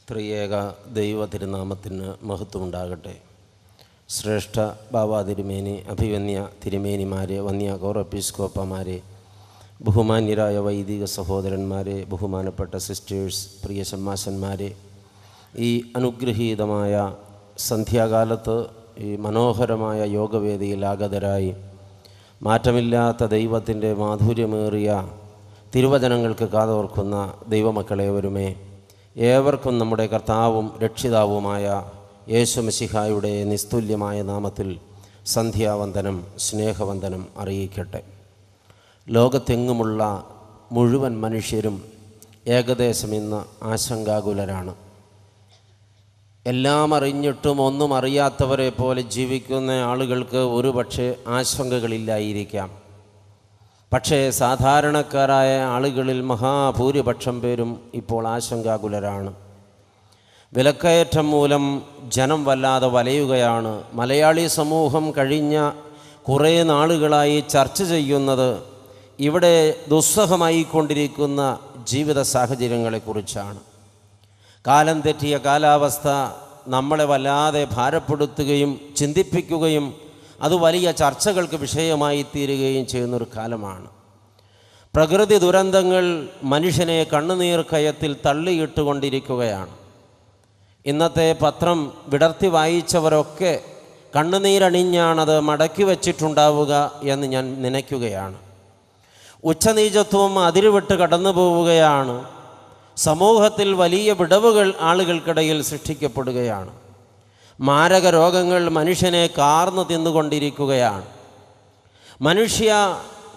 ത്രിയേക ദൈവ തിരുനാമത്തിന് മഹത്വമുണ്ടാകട്ടെ. ശ്രേഷ്ഠ ബാബാ തിരുമേനി, അഭിവന്യ തിരുമേനിമാരെ, വന്യ ഗൗരവെപ്പിസ്കോപ്പമാരെ, ബഹുമാന്യരായ വൈദിക സഹോദരന്മാരെ, ബഹുമാനപ്പെട്ട സിസ്റ്റേഴ്സ്, പ്രിയ ശമ്മാശന്മാരെ, ഈ അനുഗ്രഹീതമായ സന്ധ്യാകാലത്ത് ഈ മനോഹരമായ യോഗവേദിയിൽ ആഗതരായി മാറ്റമില്ലാത്ത ദൈവത്തിൻ്റെ മാധുര്യമേറിയ തിരുവചനങ്ങൾക്ക് കാതോർക്കുന്ന ദൈവമക്കളേവരുമേ, ഏവർക്കും നമ്മുടെ കർത്താവും രക്ഷിതാവുമായ യേശു മശിഹായുടെ നിസ്തുല്യമായ നാമത്തിൽ സന്ധ്യാവന്ദനം, സ്നേഹവന്ദനം അറിയിക്കട്ടെ. ലോകത്തെങ്ങുമുള്ള മുഴുവൻ മനുഷ്യരും ഏകദേശം ഇന്ന് ആശങ്കാകുലരാണ്. എല്ലാം അറിഞ്ഞിട്ടും ഒന്നും അറിയാത്തവരെ പോലെ ജീവിക്കുന്ന ആളുകൾക്ക് ഒരുപക്ഷെ ആശങ്കകളില്ലായിരിക്കാം. പക്ഷേ സാധാരണക്കാരായ ആളുകളിൽ മഹാഭൂരിപക്ഷം പേരും ഇപ്പോൾ ആശങ്കാകുലരാണ്. വിലക്കയറ്റം മൂലം ജനം വല്ലാതെ വലയുകയാണ്. മലയാളി സമൂഹം കഴിഞ്ഞ കുറേ നാളുകളായി ചർച്ച ചെയ്യുന്നത് ഇവിടെ ദുസ്സഹമായിക്കൊണ്ടിരിക്കുന്ന ജീവിത സാഹചര്യങ്ങളെക്കുറിച്ചാണ്. കാലം തെറ്റിയ കാലാവസ്ഥ നമ്മളെ വല്ലാതെ ഭാരപ്പെടുത്തുകയും ചിന്തിപ്പിക്കുകയും അത് വലിയ ചർച്ചകൾക്ക് വിഷയമായി തീരുകയും ചെയ്യുന്നൊരു കാലമാണ്. പ്രകൃതി ദുരന്തങ്ങൾ മനുഷ്യനെ കണ്ണുനീർ കയത്തിൽ തള്ളിയിട്ടുകൊണ്ടിരിക്കുകയാണ്. ഇന്നത്തെ പത്രം വിടർത്തി വായിച്ചവരൊക്കെ കണ്ണുനീരണിഞ്ഞാണത് മടക്കി വച്ചിട്ടുണ്ടാവുക എന്ന് ഞാൻ നനയ്ക്കുകയാണ്. ഉച്ചനീചത്വം അതിരുവിട്ട് കടന്നു പോവുകയാണ്. സമൂഹത്തിൽ വലിയ വിടവുകൾ ആളുകൾക്കിടയിൽ സൃഷ്ടിക്കപ്പെടുകയാണ്. മാരക രോഗങ്ങൾ മനുഷ്യനെ കാർന്നു തിന്നുകൊണ്ടിരിക്കുകയാണ്. മനുഷ്യ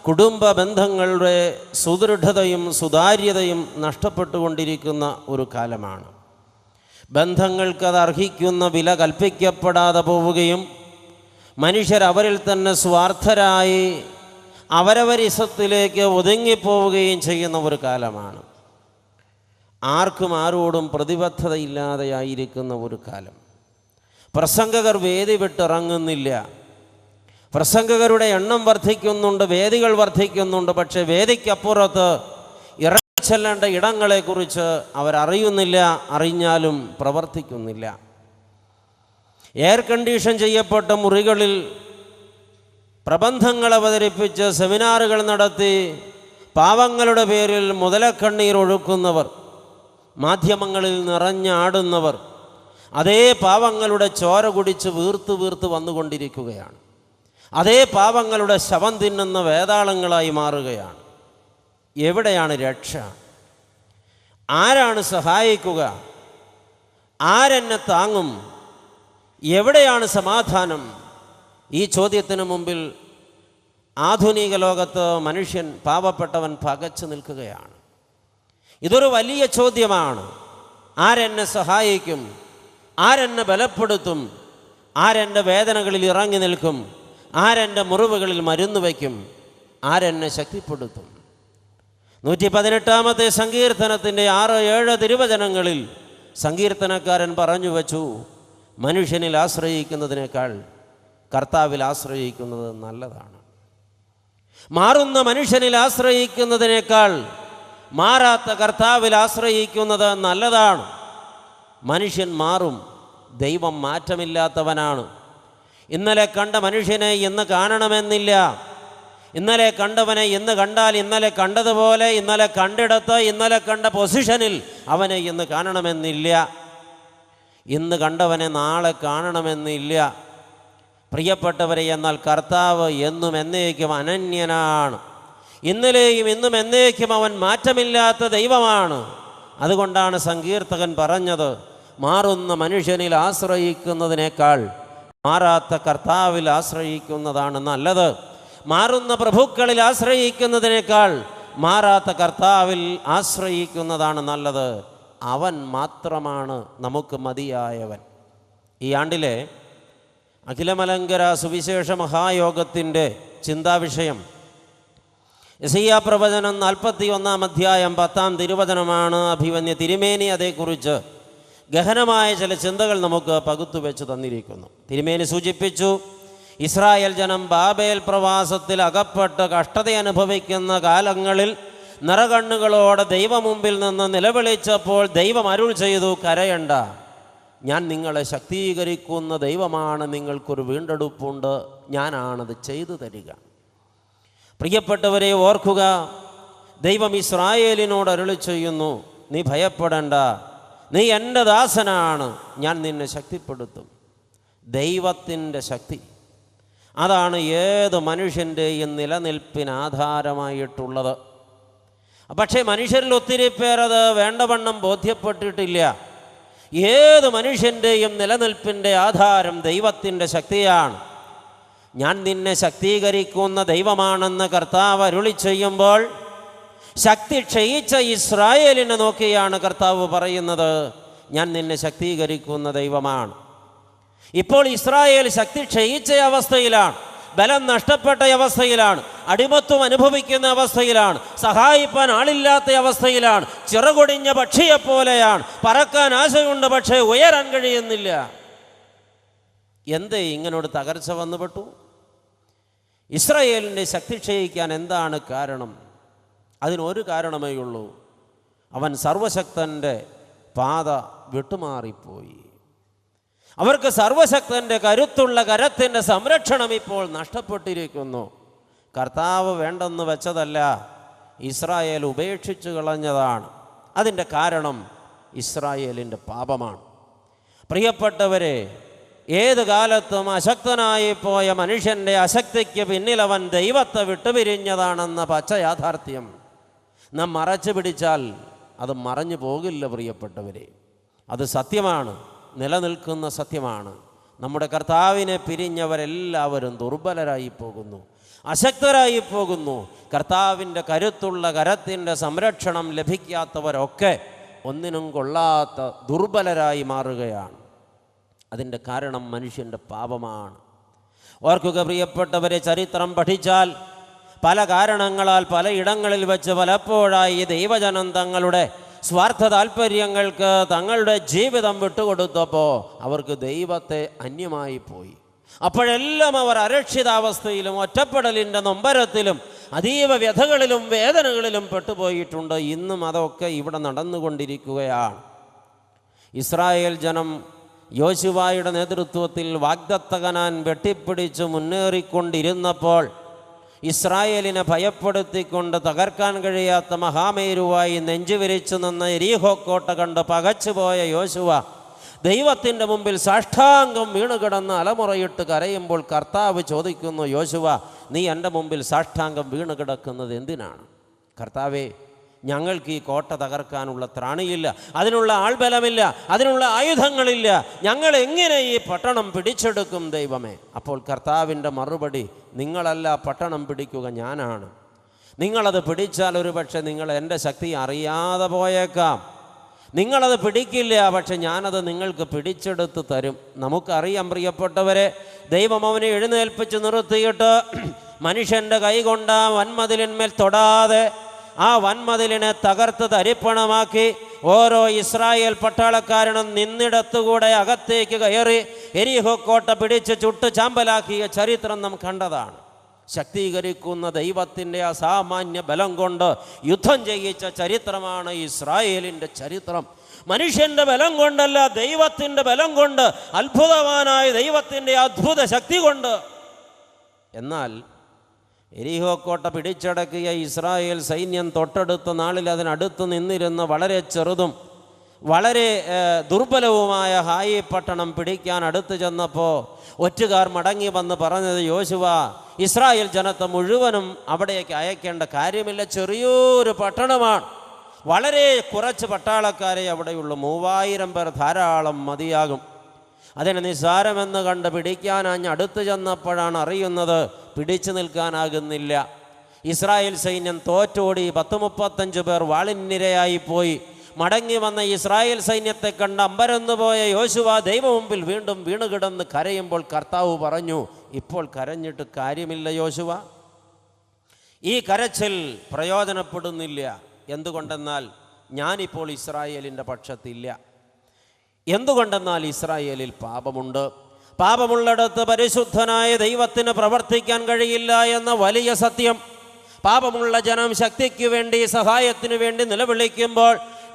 കുടുംബ ബന്ധങ്ങളുടെ സുദൃഢതയും സുതാര്യതയും നഷ്ടപ്പെട്ടുകൊണ്ടിരിക്കുന്ന ഒരു കാലമാണ്. ബന്ധങ്ങൾക്കത് അർഹിക്കുന്ന വില കൽപ്പിക്കപ്പെടാതെ പോവുകയും മനുഷ്യരവരിൽ തന്നെ സ്വാർത്ഥരായി അവരവരിസത്തിലേക്ക് ഒതുങ്ങിപ്പോവുകയും ചെയ്യുന്ന ഒരു കാലമാണ്. ആർക്കും ആരോടും പ്രതിബദ്ധതയില്ലാതെയായിരിക്കുന്ന ഒരു കാലം. പ്രസംഗകർ വേദി വിട്ടിറങ്ങുന്നില്ല. പ്രസംഗകരുടെ എണ്ണം വർദ്ധിക്കുന്നുണ്ട്, വേദികൾ വർദ്ധിക്കുന്നുണ്ട്. പക്ഷേ വേദിക്കപ്പുറത്ത് ഇറങ്ങിച്ചെല്ലേണ്ട ഇടങ്ങളെക്കുറിച്ച് അവരറിയുന്നില്ല, അറിഞ്ഞാലും പ്രവർത്തിക്കുന്നില്ല. എയർ കണ്ടീഷൻ ചെയ്യപ്പെട്ട മുറികളിൽ പ്രബന്ധങ്ങൾ അവതരിപ്പിച്ച് സെമിനാറുകൾ നടത്തി പാവങ്ങളുടെ പേരിൽ മുതലക്കണ്ണീർ ഒഴുക്കുന്നവർ, മാധ്യമങ്ങളിൽ നിറഞ്ഞാടുന്നവർ അതേ പാവങ്ങളുടെ ചോര കുടിച്ച് വീർത്ത് വീർത്ത് വന്നുകൊണ്ടിരിക്കുകയാണ്. അതേ പാവങ്ങളുടെ ശവം തിന്നുന്ന വേതാളങ്ങളായി മാറുകയാണ്. എവിടെയാണ് രക്ഷ? ആരാണ് സഹായിക്കുക? ആരെന്നെ താങ്ങും? എവിടെയാണ് സമാധാനം? ഈ ചോദ്യത്തിന് മുമ്പിൽ ആധുനിക ലോകത്ത് മനുഷ്യൻ, പാവപ്പെട്ടവൻ പകച്ചു നിൽക്കുകയാണ്. ഇതൊരു വലിയ ചോദ്യമാണ്. ആരെന്നെ സഹായിക്കും? ആരെന്നെ ബലപ്പെടുത്തും? ആരെൻ്റെ വേദനകളിൽ ഇറങ്ങി നിൽക്കും? ആരെൻ്റെ മുറിവുകളിൽ മരുന്ന് വയ്ക്കും? ആരെന്നെ ശക്തിപ്പെടുത്തും? 118 സങ്കീർത്തനത്തിൻ്റെ 6-7 തിരുവചനങ്ങളിൽ സങ്കീർത്തനക്കാരൻ പറഞ്ഞു വച്ചു, മനുഷ്യനിൽ ആശ്രയിക്കുന്നതിനേക്കാൾ കർത്താവിൽ ആശ്രയിക്കുന്നത് നല്ലതാണ്. മാറുന്ന മനുഷ്യനിൽ ആശ്രയിക്കുന്നതിനേക്കാൾ മാറാത്ത കർത്താവിൽ ആശ്രയിക്കുന്നത് നല്ലതാണ്. മനുഷ്യൻ മാറും, ദൈവം മാറ്റമില്ലാത്തവനാണ്. ഇന്നലെ കണ്ട മനുഷ്യനെ ഇന്ന് കാണണമെന്നില്ല. ഇന്നലെ കണ്ടവനെ ഇന്ന് കണ്ടാൽ ഇന്നലെ കണ്ടതുപോലെ, ഇന്നലെ കണ്ടിടത്ത് ഇന്നലെ കണ്ട പൊസിഷനിൽ അവനെ ഇന്ന് കാണണമെന്നില്ല. ഇന്ന് കണ്ടവനെ നാളെ കാണണമെന്നില്ല. പ്രിയപ്പെട്ടവരെ, എന്നാൽ കർത്താവ് എന്നും എന്നേക്കും അനന്യനാണ്. ഇന്നലെയും ഇന്നും എന്നേക്കും അവൻ മാറ്റമില്ലാത്ത ദൈവമാണ്. അതുകൊണ്ടാണ് സങ്കീർത്തകൻ പറഞ്ഞത്, മാറുന്ന മനുഷ്യനിൽ ആശ്രയിക്കുന്നതിനേക്കാൾ മാറാത്ത കർത്താവിൽ ആശ്രയിക്കുന്നതാണ് നല്ലത്. മാറുന്ന പ്രഭുക്കളിൽ ആശ്രയിക്കുന്നതിനേക്കാൾ മാറാത്ത കർത്താവിൽ ആശ്രയിക്കുന്നതാണ് നല്ലത്. അവൻ മാത്രമാണ് നമുക്ക് മതിയായവൻ. ഈ ആണ്ടിലെ അഖിലമലങ്കര സുവിശേഷ മഹായോഗത്തിൻ്റെ ചിന്താവിഷയം യെശയ്യാ പ്രവചനം 41 അധ്യായം 10 തിരുവചനമാണ്. അഭിവന്യ തിരുമേനി അതേക്കുറിച്ച് ഗഹനമായ ചില ചിന്തകൾ നമുക്ക് പകുത്തുവെച്ച് തന്നിരിക്കുന്നു. തിരുമേനി സൂചിപ്പിച്ചു, ഇസ്രായേൽ ജനം ബാബേൽ പ്രവാസത്തിൽ അകപ്പെട്ട് കഷ്ടത അനുഭവിക്കുന്ന കാലങ്ങളിൽ നിറകണ്ണുകളോടെ ദൈവമുമ്പിൽ നിന്ന് നിലവിളിച്ചപ്പോൾ ദൈവം അരുൾ ചെയ്തു, കരയണ്ട, ഞാൻ നിങ്ങളെ ശക്തീകരിക്കുന്ന ദൈവമാണ്, നിങ്ങൾക്കൊരു വീണ്ടെടുപ്പുണ്ട്, ഞാനാണത് ചെയ്തു തരിക. പ്രിയപ്പെട്ടവരെ, ഓർക്കുക, ദൈവം ഇസ്രായേലിനോട് അരുളി ചെയ്യുന്നു, നീ ഭയപ്പെടേണ്ട, നീ എൻ്റെ ദാസനാണ്, ഞാൻ നിന്നെ ശക്തിപ്പെടുത്തും. ദൈവത്തിൻ്റെ ശക്തി അതാണ് ഏത് മനുഷ്യൻ്റെയും നിലനിൽപ്പിന് ആധാരമായിട്ടുള്ളത്. പക്ഷേ മനുഷ്യരിൽ ഒത്തിരി പേരത് വേണ്ടവണ്ണം ബോധ്യപ്പെട്ടിട്ടില്ല. ഏത് മനുഷ്യൻ്റെയും നിലനിൽപ്പിൻ്റെ ആധാരം ദൈവത്തിൻ്റെ ശക്തിയാണ്. ഞാൻ നിന്നെ ശക്തീകരിക്കുന്ന ദൈവമാണെന്ന് കർത്താവ് അരുളി ചെയ്യുമ്പോൾ ശക്തി ക്ഷയിച്ച ഇസ്രായേലിനെ നോക്കിയാണ് കർത്താവ് പറയുന്നത്, ഞാൻ നിന്നെ ശക്തീകരിക്കുന്ന ദൈവമാണ്. ഇപ്പോൾ ഇസ്രായേൽ ശക്തി ക്ഷയിച്ച അവസ്ഥയിലാണ്, ബലം നഷ്ടപ്പെട്ട അവസ്ഥയിലാണ്, അടിമത്വം അനുഭവിക്കുന്ന അവസ്ഥയിലാണ്, സഹായിപ്പാൻ ആളില്ലാത്ത അവസ്ഥയിലാണ്, ചിറകൊടിഞ്ഞ പക്ഷിയെപ്പോലെയാണ്, പറക്കാൻ ആശയുണ്ട് പക്ഷേ ഉയരാൻ കഴിയുന്നില്ല. എന്തേ ഇങ്ങനൊരു തകർച്ച വന്നുപെട്ടു? ഇസ്രായേലിൻ്റെ ശക്തി ക്ഷയിക്കാൻ എന്താണ് കാരണം? അതിനൊരു കാരണമേ ഉള്ളൂ, അവൻ സർവശക്തൻ്റെ പാത വിട്ടുമാറിപ്പോയി. അവർക്ക് സർവശക്തൻ്റെ കരുത്തുള്ള കരത്തിൻ്റെ സംരക്ഷണം ഇപ്പോൾ നഷ്ടപ്പെട്ടിരിക്കുന്നു. കർത്താവ് വേണ്ടെന്ന് വെച്ചതല്ല, ഇസ്രായേൽ ഉപേക്ഷിച്ചു കളഞ്ഞതാണ്. അതിൻ്റെ കാരണം ഇസ്രായേലിൻ്റെ പാപമാണ്. പ്രിയപ്പെട്ടവരെ, ഏത് കാലത്തും അശക്തനായി പോയ മനുഷ്യൻ്റെ അശക്തിക്ക് പിന്നിൽ അവൻ ദൈവത്തെ വിട്ടുപിരിഞ്ഞതാണെന്ന പച്ച യാഥാർത്ഥ്യം നാം മറച്ചു പിടിച്ചാൽ അത് മറഞ്ഞു പോകില്ല. പ്രിയപ്പെട്ടവരെ, അത് സത്യമാണ്, നിലനിൽക്കുന്ന സത്യമാണ്. നമ്മുടെ കർത്താവിനെ പിരിഞ്ഞവരെല്ലാവരും ദുർബലരായി പോകുന്നു, അശക്തരായി പോകുന്നു. കർത്താവിൻ്റെ കരുത്തുള്ള കരത്തിൻ്റെ സംരക്ഷണം ലഭിക്കാത്തവരൊക്കെ ഒന്നിനും കൊള്ളാത്ത ദുർബലരായി മാറുകയാണ്. അതിൻ്റെ കാരണം മനുഷ്യൻ്റെ പാപമാണ്. ഓർക്കുക പ്രിയപ്പെട്ടവരെ, ചരിത്രം പഠിച്ചാൽ പല കാരണങ്ങളാൽ പലയിടങ്ങളിൽ വെച്ച് പലപ്പോഴായി ദൈവജനം തങ്ങളുടെ സ്വാർത്ഥ താല്പര്യങ്ങൾക്ക് തങ്ങളുടെ ജീവിതം വിട്ടുകൊടുത്തപ്പോൾ അവർക്ക് ദൈവത്തെ അന്യമായി പോയി. അപ്പോഴെല്ലാം അവർ അരക്ഷിതാവസ്ഥയിലും ഒറ്റപ്പെടലിൻ്റെ നൊമ്പരത്തിലും അതീവ വ്യഥകളിലും വേദനകളിലും പെട്ടുപോയിട്ടുണ്ട്. ഇന്നും അതൊക്കെ ഇവിടെ നടന്നുകൊണ്ടിരിക്കുകയാണ്. ഇസ്രായേൽ ജനം യോശുവായുടെ നേതൃത്വത്തിൽ വാഗ്ദത്ത കനാൻ വെട്ടിപ്പിടിച്ച് മുന്നേറിക്കൊണ്ടിരുന്നപ്പോൾ ഇസ്രായേലിനെ ഭയപ്പെടുത്തിക്കൊണ്ട് തകർക്കാൻ കഴിയാത്ത മഹാമേരുവായി നെഞ്ചുവിരിച്ചു നിന്ന യെരിഹോ കോട്ട കണ്ട് പകച്ചുപോയ യോശുവ ദൈവത്തിൻ്റെ മുമ്പിൽ സാഷ്ടാംഗം വീണുകിടന്ന് അലമുറയിട്ട് കരയുമ്പോൾ കർത്താവ് ചോദിക്കുന്നു, യോശുവ, നീ എൻ്റെ മുമ്പിൽ സാഷ്ടാംഗം വീണ് കിടക്കുന്നത് എന്തിനാണ്? കർത്താവേ, ഞങ്ങൾക്ക് ഈ കോട്ട തകർക്കാനുള്ള ത്രാണിയില്ല, അതിനുള്ള ആൾബലമില്ല, അതിനുള്ള ആയുധങ്ങളില്ല, ഞങ്ങൾ എങ്ങനെ ഈ പട്ടണം പിടിച്ചെടുക്കും ദൈവമേ? അപ്പോൾ കർത്താവിൻ്റെ മറുപടി, നിങ്ങളല്ല പട്ടണം പിടിക്കുക, ഞാനാണ്. നിങ്ങളത് പിടിച്ചാൽ ഒരു പക്ഷേ നിങ്ങൾ എൻ്റെ ശക്തി അറിയാതെ പോയേക്കാം. നിങ്ങളത് പിടിക്കില്ല, പക്ഷെ ഞാനത് നിങ്ങൾക്ക് പിടിച്ചെടുത്ത് തരും. നമുക്കറിയാം പ്രിയപ്പെട്ടവരെ, ദൈവം അവനെ എഴുന്നേൽപ്പിച്ച് നിർത്തിയിട്ട് മനുഷ്യൻ്റെ കൈകൊണ്ട് ആ വൻമതിലിന്മേൽ തൊടാതെ ആ വൻമതിലിനെ തകർത്ത് തരിപ്പണമാക്കി ഓരോ ഇസ്രായേൽ പട്ടാളക്കാരനും നിന്നിടത്തുകൂടെ അകത്തേക്ക് കയറി യെരിഹോ കോട്ട പിടിച്ച് ചുട്ട് ചാമ്പലാക്കിയ ചരിത്രം നാം കണ്ടതാണ്. ശക്തീകരിക്കുന്ന ദൈവത്തിൻ്റെ അസാമാന്യ ബലം കൊണ്ട് യുദ്ധം ചെയ്യിച്ച ചരിത്രമാണ് ഇസ്രായേലിൻ്റെ ചരിത്രം. മനുഷ്യൻ്റെ ബലം കൊണ്ടല്ല, ദൈവത്തിൻ്റെ ബലം കൊണ്ട്, അത്ഭുതവാനായ ദൈവത്തിൻ്റെ അത്ഭുത ശക്തി കൊണ്ട്. എന്നാൽ യെരിഹോ കോട്ട പിടിച്ചടക്കിയ ഇസ്രായേൽ സൈന്യം തൊട്ടടുത്ത നാളിൽ അതിനടുത്ത് നിന്നിരുന്ന വളരെ ചെറുതും വളരെ ദുർബലവുമായ ഹായി പട്ടണം പിടിക്കാൻ അടുത്ത് ചെന്നപ്പോൾ ഒറ്റുകാർ മടങ്ങി വന്ന് പറഞ്ഞത്, യോശുവ, ഇസ്രായേൽ ജനത്തെ മുഴുവനും അവിടേക്ക് അയക്കേണ്ട കാര്യമില്ല, ചെറിയൊരു പട്ടണമാണ്, വളരെ കുറച്ച് പട്ടാളക്കാരെ അവിടെയുള്ളൂ, 3000 പേർ ധാരാളം മതിയാകും. അതിനെ നിസ്സാരമെന്ന് കണ്ട് പിടിക്കാനാഞ്ഞ് അടുത്ത് ചെന്നപ്പോഴാണ് അറിയുന്നത് പിടിച്ചു നിൽക്കാനാകുന്നില്ല. ഇസ്രായേൽ സൈന്യം തോറ്റോടി 10-35 പേർ വാളിനിരയായിപ്പോയി. മടങ്ങി വന്ന ഇസ്രായേൽ സൈന്യത്തെ കണ്ട് അമ്പരന്നു പോയ യോശുവ ദൈവമുമ്പിൽ വീണ്ടും വീണുകിടന്ന് കരയുമ്പോൾ കർത്താവ് പറഞ്ഞു, ഇപ്പോൾ കരഞ്ഞിട്ട് കാര്യമില്ല യോശുവ, ഈ കരച്ചിൽ പ്രയോജനപ്പെടുന്നില്ല. എന്തുകൊണ്ടെന്നാൽ ഞാനിപ്പോൾ ഇസ്രായേലിൻ്റെ പക്ഷത്തില്ല. എന്തുകൊണ്ടെന്നാൽ ഇസ്രായേലിൽ പാപമുണ്ട്. പാപമുള്ളിടത്ത് പരിശുദ്ധനായ ദൈവത്തിന് പ്രവർത്തിക്കാൻ കഴിയില്ല എന്ന വലിയ സത്യം പാപമുള്ള ജനം ശക്തിക്ക് വേണ്ടി, സഹായത്തിനു വേണ്ടി നിലവിളിക്കുമ്പോൾ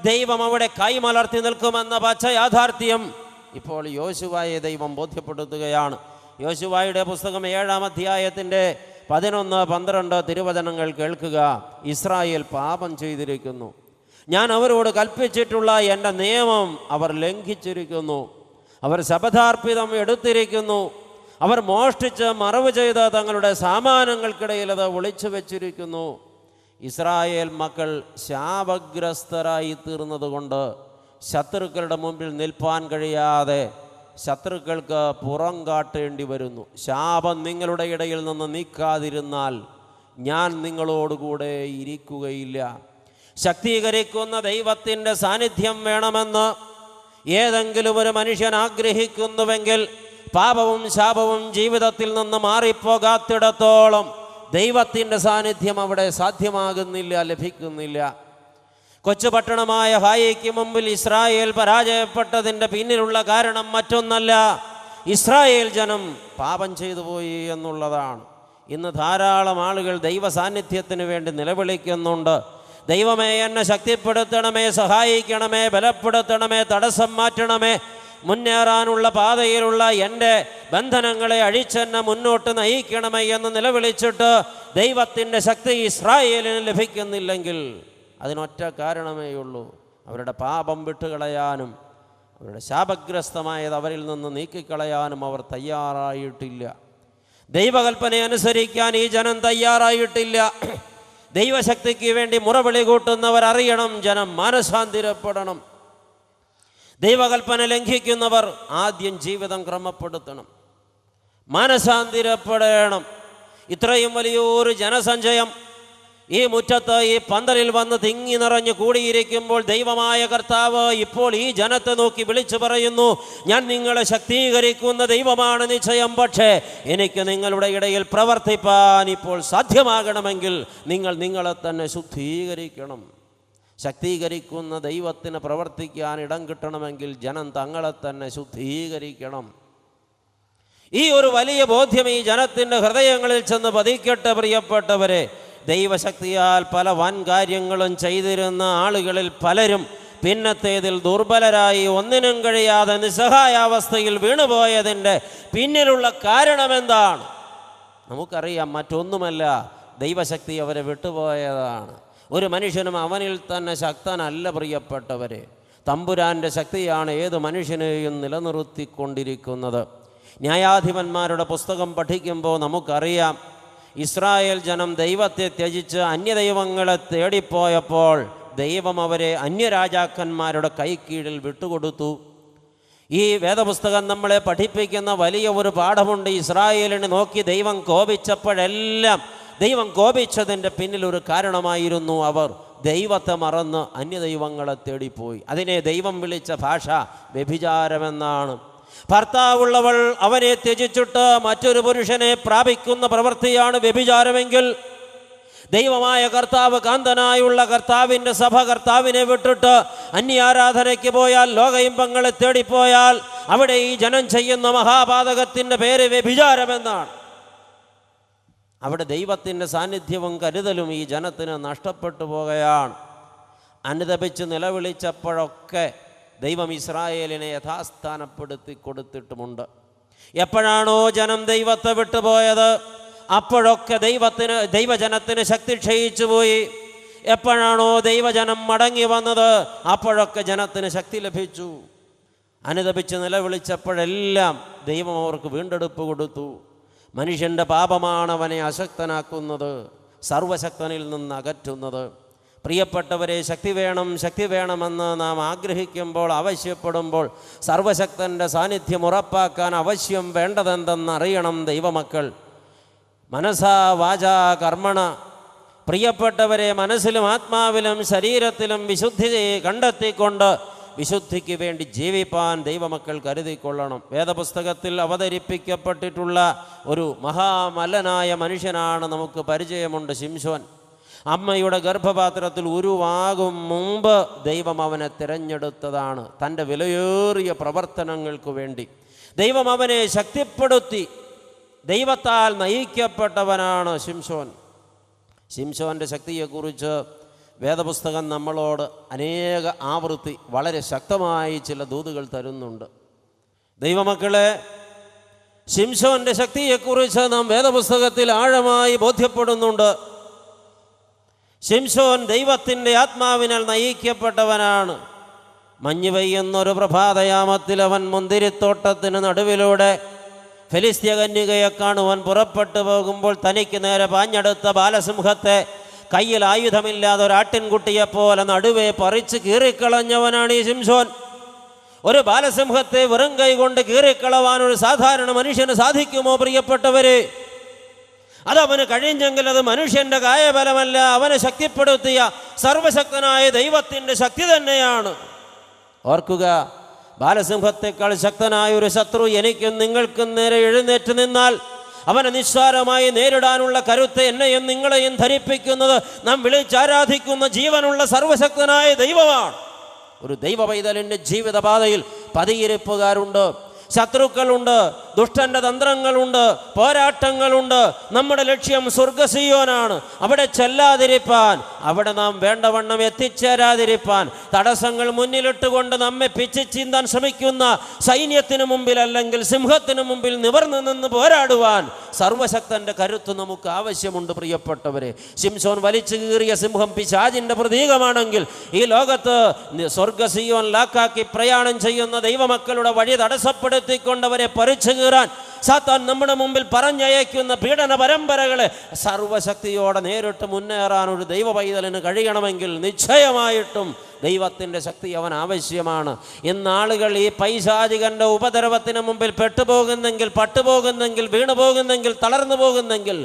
ദൈവം അവിടെ കൈമലർത്തി നിൽക്കുമെന്ന പച്ച യാഥാർത്ഥ്യം ഇപ്പോൾ യോശുവയെ ദൈവം ബോധ്യപ്പെടുത്തുകയാണ്. യോശുവയുടെ പുസ്തകം 7-ാം അധ്യായത്തിൻ്റെ 11-12 തിരുവചനങ്ങൾ കേൾക്കുക. ഇസ്രായേൽ പാപം ചെയ്തിരിക്കുന്നു. ഞാൻ അവരോട് കൽപ്പിച്ചിട്ടുള്ള എൻ്റെ നിയമം അവർ ലംഘിച്ചിരിക്കുന്നു. അവർ ശപഥാർപ്പിതം എടുത്തിരിക്കുന്നു. അവർ മോഷ്ടിച്ച് മറവ് ചെയ്ത് തങ്ങളുടെ സാമാനങ്ങൾക്കിടയിൽ അത് ഒളിച്ചു വച്ചിരിക്കുന്നു. ഇസ്രായേൽ മക്കൾ ശാപഗ്രസ്തരായി തീർന്നതുകൊണ്ട് ശത്രുക്കളുടെ മുമ്പിൽ നിൽപ്പാൻ കഴിയാതെ ശത്രുക്കൾക്ക് പുറം കാട്ടേണ്ടി വരുന്നു. ശാപം നിങ്ങളുടെ ഇടയിൽ നിന്ന് നീക്കാതിരുന്നാൽ ഞാൻ നിങ്ങളോടുകൂടെ ഇരിക്കുകയില്ല. ശക്തീകരിക്കുന്ന ദൈവത്തിൻ്റെ സാന്നിധ്യം വേണമെന്ന് ഏതെങ്കിലും ഒരു മനുഷ്യൻ ആഗ്രഹിക്കുന്നുവെങ്കിൽ പാപവും ശാപവും ജീവിതത്തിൽ നിന്ന് മാറിപ്പോകാത്തിടത്തോളം ദൈവത്തിൻ്റെ സാന്നിധ്യം അവിടെ സാധ്യമാകുന്നില്ല, ലഭിക്കുന്നില്ല. കൊച്ചുപട്ടണമായ ഹായിക്ക് മുമ്പിൽ ഇസ്രായേൽ പരാജയപ്പെട്ടതിൻ്റെ പിന്നിലുള്ള കാരണം മറ്റൊന്നല്ല, ഇസ്രായേൽ ജനം പാപം ചെയ്തു പോയി എന്നുള്ളതാണ്. ഇന്ന് ധാരാളം ആളുകൾ ദൈവ സാന്നിധ്യത്തിന് വേണ്ടി നിലവിളിക്കുന്നുണ്ട്. ദൈവമേ, എന്നെ ശക്തിപ്പെടുത്തണമേ, സഹായിക്കണമേ, ബലപ്പെടുത്തണമേ, തടസ്സം മാറ്റണമേ, മുന്നേറാനുള്ള പാതയിലുള്ള എൻ്റെ ബന്ധനങ്ങളെ അഴിച്ചെന്നെ മുന്നോട്ട് നയിക്കണമേ എന്ന് നിലവിളിച്ചിട്ട് ദൈവത്തിൻ്റെ ശക്തി ഇസ്രായേലിന് ലഭിക്കുന്നില്ലെങ്കിൽ അതിനൊറ്റ കാരണമേയുള്ളൂ, അവരുടെ പാപം വിട്ടുകളയാനും അവരുടെ ശാപഗ്രസ്തമായത് അവരിൽ നിന്ന് നീക്കിക്കളയാനും അവർ തയ്യാറായിട്ടില്ല. ദൈവകൽപ്പന അനുസരിക്കാൻ ഈ ജനം തയ്യാറായിട്ടില്ല. ദൈവശക്തിക്ക് വേണ്ടി മുറവിളി കൂട്ടുന്നവർ അറിയണം, ജനം മാനസാന്തരപ്പെടണം. ദൈവകൽപ്പന ലംഘിക്കുന്നവർ ആദ്യം ജീവിതം ക്രമപ്പെടുത്തണം, മാനസാന്തരപ്പെടണം. ഇത്രയും വലിയൊരു ജനസഞ്ചയം ഈ മുറ്റത്ത്, ഈ പന്തലിൽ വന്ന് തിങ്ങി നിറഞ്ഞു കൂടിയിരിക്കുമ്പോൾ ദൈവമായ കർത്താവ് ഇപ്പോൾ ഈ ജനത്തെ നോക്കി വിളിച്ചു പറയുന്നു, ഞാൻ നിങ്ങളെ ശക്തീകരിക്കുന്ന ദൈവമാണ് നിശ്ചയം. പക്ഷേ എനിക്ക് നിങ്ങളുടെ ഇടയിൽ പ്രവർത്തിപ്പാൻ ഇപ്പോൾ സാധ്യമാകണമെങ്കിൽ നിങ്ങൾ നിങ്ങളെ തന്നെ ശുദ്ധീകരിക്കണം. ശക്തീകരിക്കുന്ന ദൈവത്തിന് പ്രവർത്തിക്കാൻ ഇടം കിട്ടണമെങ്കിൽ ജനം തങ്ങളെ തന്നെ ശുദ്ധീകരിക്കണം. ഈ ഒരു വലിയ ബോധ്യം ഈ ജനത്തിൻ്റെ ഹൃദയങ്ങളിൽ ചെന്ന് പതിക്കട്ടെ. പ്രിയപ്പെട്ടവരെ, ദൈവശക്തിയാൽ പല വൻ കാര്യങ്ങളും ചെയ്തിരുന്ന ആളുകളിൽ പലരും പിന്നത്തേതിൽ ദുർബലരായി ഒന്നിനും കഴിയാതെ നിസ്സഹായാവസ്ഥയിൽ വീണുപോയതിൻ്റെ പിന്നിലുള്ള കാരണമെന്താണ്? നമുക്കറിയാം, മറ്റൊന്നുമല്ല, ദൈവശക്തി അവരെ വിട്ടുപോയതാണ്. ഒരു മനുഷ്യനും അവനിൽ തന്നെ ശക്തനല്ല. പ്രിയപ്പെട്ടവരെ, തമ്പുരാൻ്റെ ശക്തിയാണ് ഏത് മനുഷ്യനെയും നിലനിർത്തിക്കൊണ്ടിരിക്കുന്നത്. ന്യായാധിപന്മാരുടെ പുസ്തകം പഠിക്കുമ്പോൾ നമുക്കറിയാം, ഇസ്രായേൽ ജനം ദൈവത്തെ ത്യജിച്ച് അന്യദൈവങ്ങളെ തേടിപ്പോയപ്പോൾ ദൈവം അവരെ അന്യരാജാക്കന്മാരുടെ കൈക്കീഴിൽ വിട്ടുകൊടുത്തു. ഈ വേദപുസ്തകം നമ്മളെ പഠിപ്പിക്കുന്ന വലിയ ഒരു പാഠമുണ്ട്. ഇസ്രായേലിനെ നോക്കി ദൈവം കോപിച്ചപ്പോഴെല്ലാം ദൈവം കോപിച്ചതിൻ്റെ പിന്നിൽ ഒരു കാരണമായിരുന്നു, അവർ ദൈവത്തെ മറന്ന് അന്യദൈവങ്ങളെ തേടിപ്പോയി. അതിനെ ദൈവം വിളിച്ച ഭാഷ വ്യഭിചാരമെന്നാണ്. ഭർത്താവുള്ളവൾ അവനെ ത്യജിച്ചിട്ട് മറ്റൊരു പുരുഷനെ പ്രാപിക്കുന്ന പ്രവൃത്തിയാണ് വ്യഭിചാരമെങ്കിൽ, ദൈവമായ കർത്താവ്, കാന്തനായുള്ള കർത്താവിൻ്റെ സഭ കർത്താവിനെ വിട്ടിട്ട് അന്യാരാധനയ്ക്ക് പോയാൽ, ലോകയിമ്പങ്ങളെ തേടിപ്പോയാൽ അവിടെ ഈ ജനം ചെയ്യുന്ന മഹാപാതകത്തിൻ്റെ പേര് വ്യഭിചാരമെന്നാണ്. അവിടെ ദൈവത്തിൻ്റെ സാന്നിധ്യവും കരുതലും ഈ ജനത്തിന് നഷ്ടപ്പെട്ടു പോകുകയാണ്. അനുതപിച്ച് നിലവിളിച്ചപ്പോഴൊക്കെ ദൈവം ഇസ്രായേലിനെ യഥാസ്ഥാനപ്പെടുത്തി കൊടുത്തിട്ടുമുണ്ട്. എപ്പോഴാണോ ജനം ദൈവത്തെ വിട്ടുപോയത് അപ്പോഴൊക്കെ ദൈവജനത്തിന് ശക്തി ക്ഷയിച്ചു പോയി. എപ്പോഴാണോ ദൈവജനം മടങ്ങി വന്നത് അപ്പോഴൊക്കെ ജനത്തിന് ശക്തി ലഭിച്ചു. അനുതപിച്ച് നിലവിളിച്ചപ്പോഴെല്ലാം ദൈവം അവർക്ക് വീണ്ടെടുപ്പ് കൊടുത്തു. മനുഷ്യൻ്റെ പാപമാണ് അവനെ അശക്തനാക്കുന്നത്, സർവശക്തനിൽ നിന്ന് അകറ്റുന്നത്. പ്രിയപ്പെട്ടവരെ, ശക്തി വേണം, ശക്തി വേണമെന്ന് നാം ആഗ്രഹിക്കുമ്പോൾ, ആവശ്യപ്പെടുമ്പോൾ സർവശക്തൻ്റെ സാന്നിധ്യം ഉറപ്പാക്കാൻ ആവശ്യം വേണ്ടതെന്തെന്നറിയണം ദൈവമക്കൾ. മനസാ വാചാ കർമ്മണ. പ്രിയപ്പെട്ടവരെ, മനസ്സിലും ആത്മാവിലും ശരീരത്തിലും വിശുദ്ധി കണ്ടെത്തിക്കൊണ്ട് വിശുദ്ധിക്ക് വേണ്ടി ജീവിപ്പാൻ ദൈവമക്കൾ കരുതിക്കൊള്ളണം. വേദപുസ്തകത്തിൽ അവതരിപ്പിക്കപ്പെട്ടിട്ടുള്ള ഒരു മഹാമല്ലനായ മനുഷ്യനാണ് നമുക്ക് പരിചയമുണ്ട്, ശിംശോൻ. അമ്മയുടെ ഗർഭപാത്രത്തിൽ ഉരുവാകും മുമ്പ് ദൈവം അവനെ തിരഞ്ഞെടുത്തതാണ്. തൻ്റെ വിലയേറിയ പ്രവർത്തനങ്ങൾക്ക് വേണ്ടി ദൈവം അവനെ ശക്തിപ്പെടുത്തി. ദൈവത്താൽ നയിക്കപ്പെട്ടവനാണ് ശിംശോൻ. ശിംശോൻ്റെ ശക്തിയെക്കുറിച്ച് വേദപുസ്തകം നമ്മളോട് അനേക ആവൃത്തി വളരെ ശക്തമായി ചില ദൂതുകൾ തരുന്നുണ്ട്. ദൈവമക്കളെ, ശിംശോൻ്റെ ശക്തിയെക്കുറിച്ച് നാം വേദപുസ്തകത്തിൽ ആഴമായി ബോധ്യപ്പെടുന്നുണ്ട്. ശിംശോൻ ദൈവത്തിൻ്റെ ആത്മാവിനാൽ നയിക്കപ്പെട്ടവനാണ്. മഞ്ഞ് പെയ്യുന്നൊരു പ്രഭാതയാമത്തിൽ അവൻ മുന്തിരിത്തോട്ടത്തിന് നടുവിലൂടെ ഫെലിസ്ത്യ കന്യകയെ കാണുവാൻ പുറപ്പെട്ടു പോകുമ്പോൾ തനിക്ക് നേരെ പാഞ്ഞെടുത്ത ബാലസിംഹത്തെ കയ്യിൽ ആയുധമില്ലാതെ ഒരാട്ടിൻകുട്ടിയെപ്പോലെ നടുവേ പറിച്ച് കീറിക്കളഞ്ഞവനാണ് ഈ ശിംശോൻ. ഒരു ബാലസിംഹത്തെ വെറും കൈ കൊണ്ട് കീറിക്കളവാൻ ഒരു സാധാരണ മനുഷ്യന് സാധിക്കുമോ പ്രിയപ്പെട്ടവരെ? അതവന് കഴിഞ്ഞെങ്കിൽ അത് മനുഷ്യൻ്റെ കായബലമല്ല, അവനെ ശക്തിപ്പെടുത്തിയ സർവശക്തനായ ദൈവത്തിൻ്റെ ശക്തി തന്നെയാണ്. ഓർക്കുക, ബാലസിംഹത്തെക്കാൾ ശക്തനായ ഒരു ശത്രു എനിക്കും നിങ്ങൾക്കും നേരെ എഴുന്നേറ്റ് നിന്നാൽ അവനെ നിസ്സാരമായി നേരിടാനുള്ള കരുത്ത് എന്നെയും നിങ്ങളെയും ധരിപ്പിക്കുന്നത് നാം വിളിച്ചാരാധിക്കുന്ന ജീവനുള്ള സർവശക്തനായ ദൈവമാണ്. ഒരു ദൈവ പൈതലിൻ്റെ ജീവിതപാതയിൽ പതിയിരിപ്പുകാരുണ്ട്, ശത്രുക്കളുണ്ട്, ദുഷ്ടന്റെ തന്ത്രങ്ങളുണ്ട്, പോരാട്ടങ്ങളുണ്ട്. നമ്മുടെ ലക്ഷ്യം സ്വർഗ്ഗസിയോനാണ്. അവിടെ ചെല്ലാതിരിപ്പാൻ, അവിടെ നാം വേണ്ടവണ്ണം എത്തിച്ചേരാതിരിപ്പാൻ, തടസ്സങ്ങൾ മുന്നിലിട്ടുകൊണ്ട് നമ്മെ പിച്ചിച്ചീന്താൻ ശ്രമിക്കുന്ന സൈന്യത്തിന് മുമ്പിൽ അല്ലെങ്കിൽ സിംഹത്തിന് മുമ്പിൽ നിവർന്നു നിന്ന് പോരാടുവാൻ സർവശക്തന്റെ കരുത്ത് നമുക്ക് ആവശ്യമുണ്ട് പ്രിയപ്പെട്ടവരെ. ശിംശോൻ വലിച്ചു കീറിയ സിംഹം പിശാചിന്റെ പ്രതീകമാണെങ്കിൽ ഈ ലോകത്ത് സ്വർഗ്ഗസിയോൻ ലാക്കാക്കി പ്രയാണം ചെയ്യുന്ന ദൈവമക്കളുടെ വഴി തടസ്സപ്പെടുത്തിക്കൊണ്ടവരെ പറിച്ചു കീറാൻ സാത്താൻ നമ്മുടെ മുമ്പിൽ പറഞ്ഞയക്കുന്ന പീഡന പരമ്പരകളെ സർവശക്തിയോടെ നേരിട്ട് മുന്നേറാൻ ഒരു ദൈവ പൈതലിന് കഴിയണമെങ്കിൽ നിശ്ചയമായിട്ടും ദൈവത്തിൻ്റെ ശക്തി അവൻ ആവശ്യമാണ്. ഇന്നാളുകൾ ഈ പൈശാചികന്റെ ഉപദ്രവത്തിന് മുമ്പിൽ പെട്ടുപോകുന്നെങ്കിൽ, പട്ടുപോകുന്നെങ്കിൽ, വീണുപോകുന്നെങ്കിൽ, തളർന്നു പോകുന്നെങ്കിൽ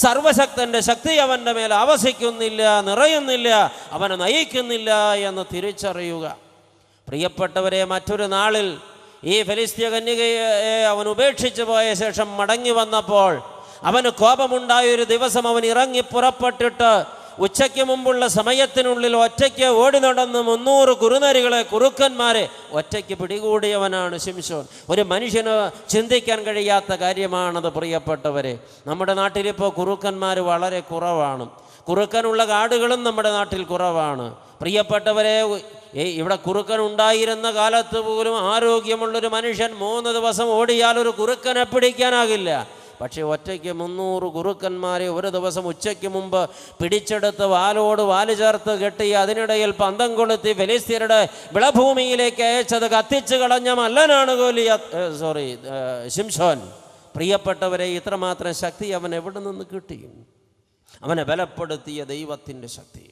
സർവശക്തന്റെ ശക്തി അവൻ്റെ മേൽ ആവസിക്കുന്നില്ല, നിറയുന്നില്ല, അവനെ നയിക്കുന്നില്ല എന്ന് തിരിച്ചറിയുക. പ്രിയപ്പെട്ടവരെ, മറ്റൊരു നാളിൽ ഈ ഫെലിസ്ത്യ കന്യകയെ അവൻ ഉപേക്ഷിച്ചു പോയ ശേഷം മടങ്ങി വന്നപ്പോൾ അവന് കോപമുണ്ടായൊരു ദിവസം അവൻ ഇറങ്ങി പുറപ്പെട്ടിട്ട് ഉച്ചയ്ക്ക് മുമ്പുള്ള സമയത്തിനുള്ളിൽ ഒറ്റയ്ക്ക് ഓടി നടന്ന് 300 കുറുനരികളെ, കുറുക്കന്മാരെ ഒറ്റയ്ക്ക് പിടികൂടിയവനാണ് ശിംശോൻ. ഒരു മനുഷ്യന് ചിന്തിക്കാൻ കഴിയാത്ത കാര്യമാണത് പ്രിയപ്പെട്ടവരെ. നമ്മുടെ നാട്ടിലിപ്പോൾ കുറുക്കന്മാർ വളരെ കുറവാണ്. കുറുക്കനുള്ള കാടുകളും നമ്മുടെ നാട്ടിൽ കുറവാണ് പ്രിയപ്പെട്ടവരെ. ഇവിടെ കുറുക്കൻ ഉണ്ടായിരുന്ന കാലത്ത് പോലും ആരോഗ്യമുള്ളൊരു മനുഷ്യൻ 3 ദിവസം ഓടിയാൽ ഒരു കുറുക്കനെ പിടിക്കാനാകില്ല. പക്ഷേ ഒറ്റയ്ക്ക് 300 കുറുക്കന്മാരെ ഒരു ദിവസം ഉച്ചയ്ക്ക് മുമ്പ് പിടിച്ചെടുത്ത് വാലോട് വാല് ചേർത്ത് കെട്ടി അതിനിടയിൽ പന്തം കൊളുത്തി ഫെലിസ്ത്യരുടെ വിളഭൂമിയിലേക്ക് അയച്ചത് കത്തിച്ചു കളഞ്ഞ മല്ലനാണ് ശിംശോൻ. പ്രിയപ്പെട്ടവരെ, ഇത്രമാത്രം ശക്തി അവൻ എവിടെ നിന്ന് കിട്ടി? അവനെ ബലപ്പെടുത്തിയ ദൈവത്തിൻ്റെ ശക്തി.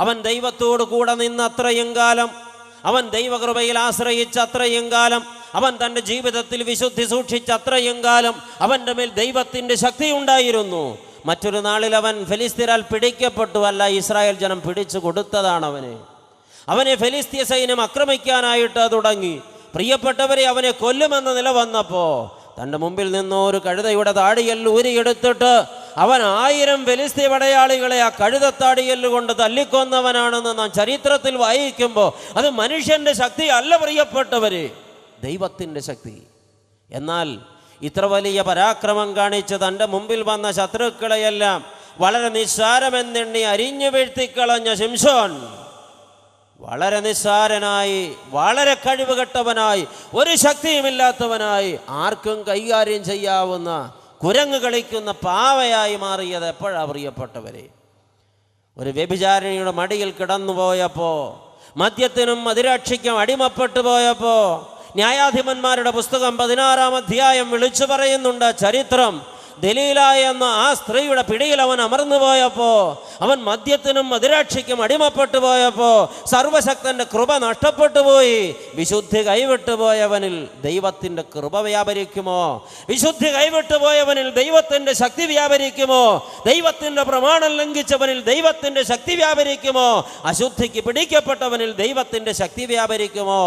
അവൻ ദൈവത്തോട് കൂടെ നിന്ന് അത്രയും കാലം, അവൻ ദൈവകൃപയിൽ ആശ്രയിച്ച അത്രയും കാലം, അവൻ തൻ്റെ ജീവിതത്തിൽ വിശുദ്ധി സൂക്ഷിച്ച അത്രയും കാലം അവൻ്റെ മേൽ ദൈവത്തിൻ്റെ ശക്തി ഉണ്ടായിരുന്നു. മറ്റൊരു നാളിൽ അവൻ ഫെലിസ്ത്യരാൽ പിടിക്കപ്പെട്ടു. അല്ല, ഇസ്രായേൽ ജനം പിടിച്ചു കൊടുത്തതാണ് അവനെ ഫെലിസ്ത്യ സൈന്യം ആക്രമിക്കാനായിട്ട് തുടങ്ങി. പ്രിയപ്പെട്ടവരെ, അവനെ കൊല്ലുമെന്ന നില വന്നപ്പോൾ തൻ്റെ മുമ്പിൽ നിന്നോ ഒരു കഴുതയുടെ താടിയെല്ല് ഊരിയെടുത്തിട്ട് അവൻ 1000 ഫെലിസ്ത്യ പടയാളികളെ ആ കഴുതത്താടിയെല്ല് കൊണ്ട് തല്ലിക്കൊന്നവനാണെന്ന് നാം ചരിത്രത്തിൽ വായിക്കുമ്പോൾ അത് മനുഷ്യൻ്റെ ശക്തി അല്ല പ്രിയപ്പെട്ടവരെ, ദൈവത്തിൻ്റെ ശക്തി. എന്നാൽ ഇത്ര വലിയ പരാക്രമം കാണിച്ച് തൻ്റെ മുമ്പിൽ വന്ന ശത്രുക്കളെയെല്ലാം വളരെ നിസ്സാരമെന്നെണ്ണി അരിഞ്ഞു വീഴ്ത്തിക്കളഞ്ഞ ശിംശോൻ വളരെ നിസ്സാരനായി, വളരെ കഴിവുകെട്ടവനായി, ഒരു ശക്തിയുമില്ലാത്തവനായി, ആർക്കും കൈകാര്യം ചെയ്യാവുന്ന കുരങ്ങ് കളിക്കുന്ന പാവയായി മാറിയത് എപ്പോഴാണ് പ്രിയപ്പെട്ടവരെ? ഒരു വ്യഭിചാരിണിയുടെ മടിയിൽ കിടന്നുപോയപ്പോൾ, മദ്യത്തിനും മദിരാക്ഷിക്കും അടിമപ്പെട്ടു പോയപ്പോൾ, ന്യായാധിപന്മാരുടെ പുസ്തകം 16-ാം അധ്യായം വിളിച്ചു പറയുന്നുണ്ട് ചരിത്രം. ദലീല എന്ന ആ സ്ത്രീയുടെ പിടിയിൽ അവൻ അമർന്നു പോയപ്പോൾ, അവൻ മദ്യത്തിനും മദിരാക്ഷിക്കും അടിമപ്പെട്ടു പോയപ്പോൾ സർവശക്തന്റെ കൃപ നഷ്ടപ്പെട്ടു പോയി. വിശുദ്ധി കൈവിട്ടുപോയവനിൽ ദൈവത്തിൻ്റെ കൃപ വ്യാപരിക്കുമോ? വിശുദ്ധി കൈവിട്ടുപോയവനിൽ ദൈവത്തിൻ്റെ ശക്തി വ്യാപരിക്കുമോ? ദൈവത്തിൻ്റെ പ്രമാണം ലംഘിച്ചവനിൽ ദൈവത്തിൻ്റെ ശക്തി വ്യാപരിക്കുമോ? അശുദ്ധിക്ക് പിടിക്കപ്പെട്ടവനിൽ ദൈവത്തിൻ്റെ ശക്തി വ്യാപരിക്കുമോ?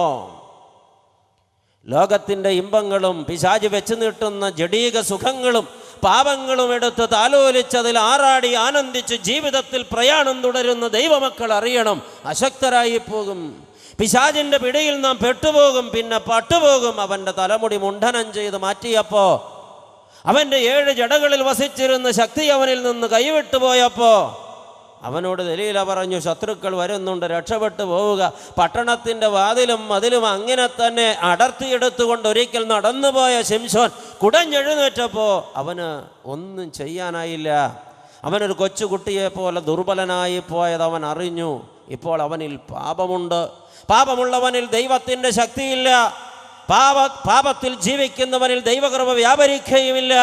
ലോകത്തിൻ്റെ ഇമ്പങ്ങളും പിശാച് വെച്ച് നീട്ടുന്ന ജഡീക സുഖങ്ങളും പാപങ്ങളും എടുത്ത് താലോലിച്ചതിൽ ആറാടി ആനന്ദിച്ച് ജീവിതത്തിൽ പ്രയാണം തുടരുന്ന ദൈവമക്കൾ അറിയണം, അശക്തരായി പോകും. പിശാചിൻ്റെ പിടിയിൽ നാം പെട്ടുപോകും, പിന്നെ പട്ടുപോകും. അവൻ്റെ തലമുടി മുണ്ഡനം ചെയ്ത് മാറ്റിയപ്പോൾ അവൻ്റെ 7 ജടകളിൽ വസിച്ചിരുന്ന ശക്തി അവനിൽ നിന്ന് കൈവിട്ടു പോയപ്പോൾ അവനോട് ദലീല പറഞ്ഞു, ശത്രുക്കൾ വരുന്നുണ്ട്, രക്ഷപ്പെട്ടു പോവുക. പട്ടണത്തിൻ്റെ വാതിലും മതിലും അങ്ങനെ തന്നെ അടർത്തിയെടുത്തുകൊണ്ട് ഒരിക്കൽ നടന്നുപോയ ശിംശോൻ കുടഞ്ഞെഴുന്നേറ്റപ്പോൾ അവന് ഒന്നും ചെയ്യാനായില്ല. അവനൊരു കൊച്ചുകുട്ടിയെ പോലെ ദുർബലനായി പോയത് അവൻ അറിഞ്ഞു. ഇപ്പോൾ അവനിൽ പാപമുണ്ട്. പാപമുള്ളവനിൽ ദൈവത്തിൻ്റെ ശക്തിയില്ല. പാപത്തിൽ ജീവിക്കുന്നവനിൽ ദൈവകൃപ വ്യാപരിക്കുകയുമില്ല.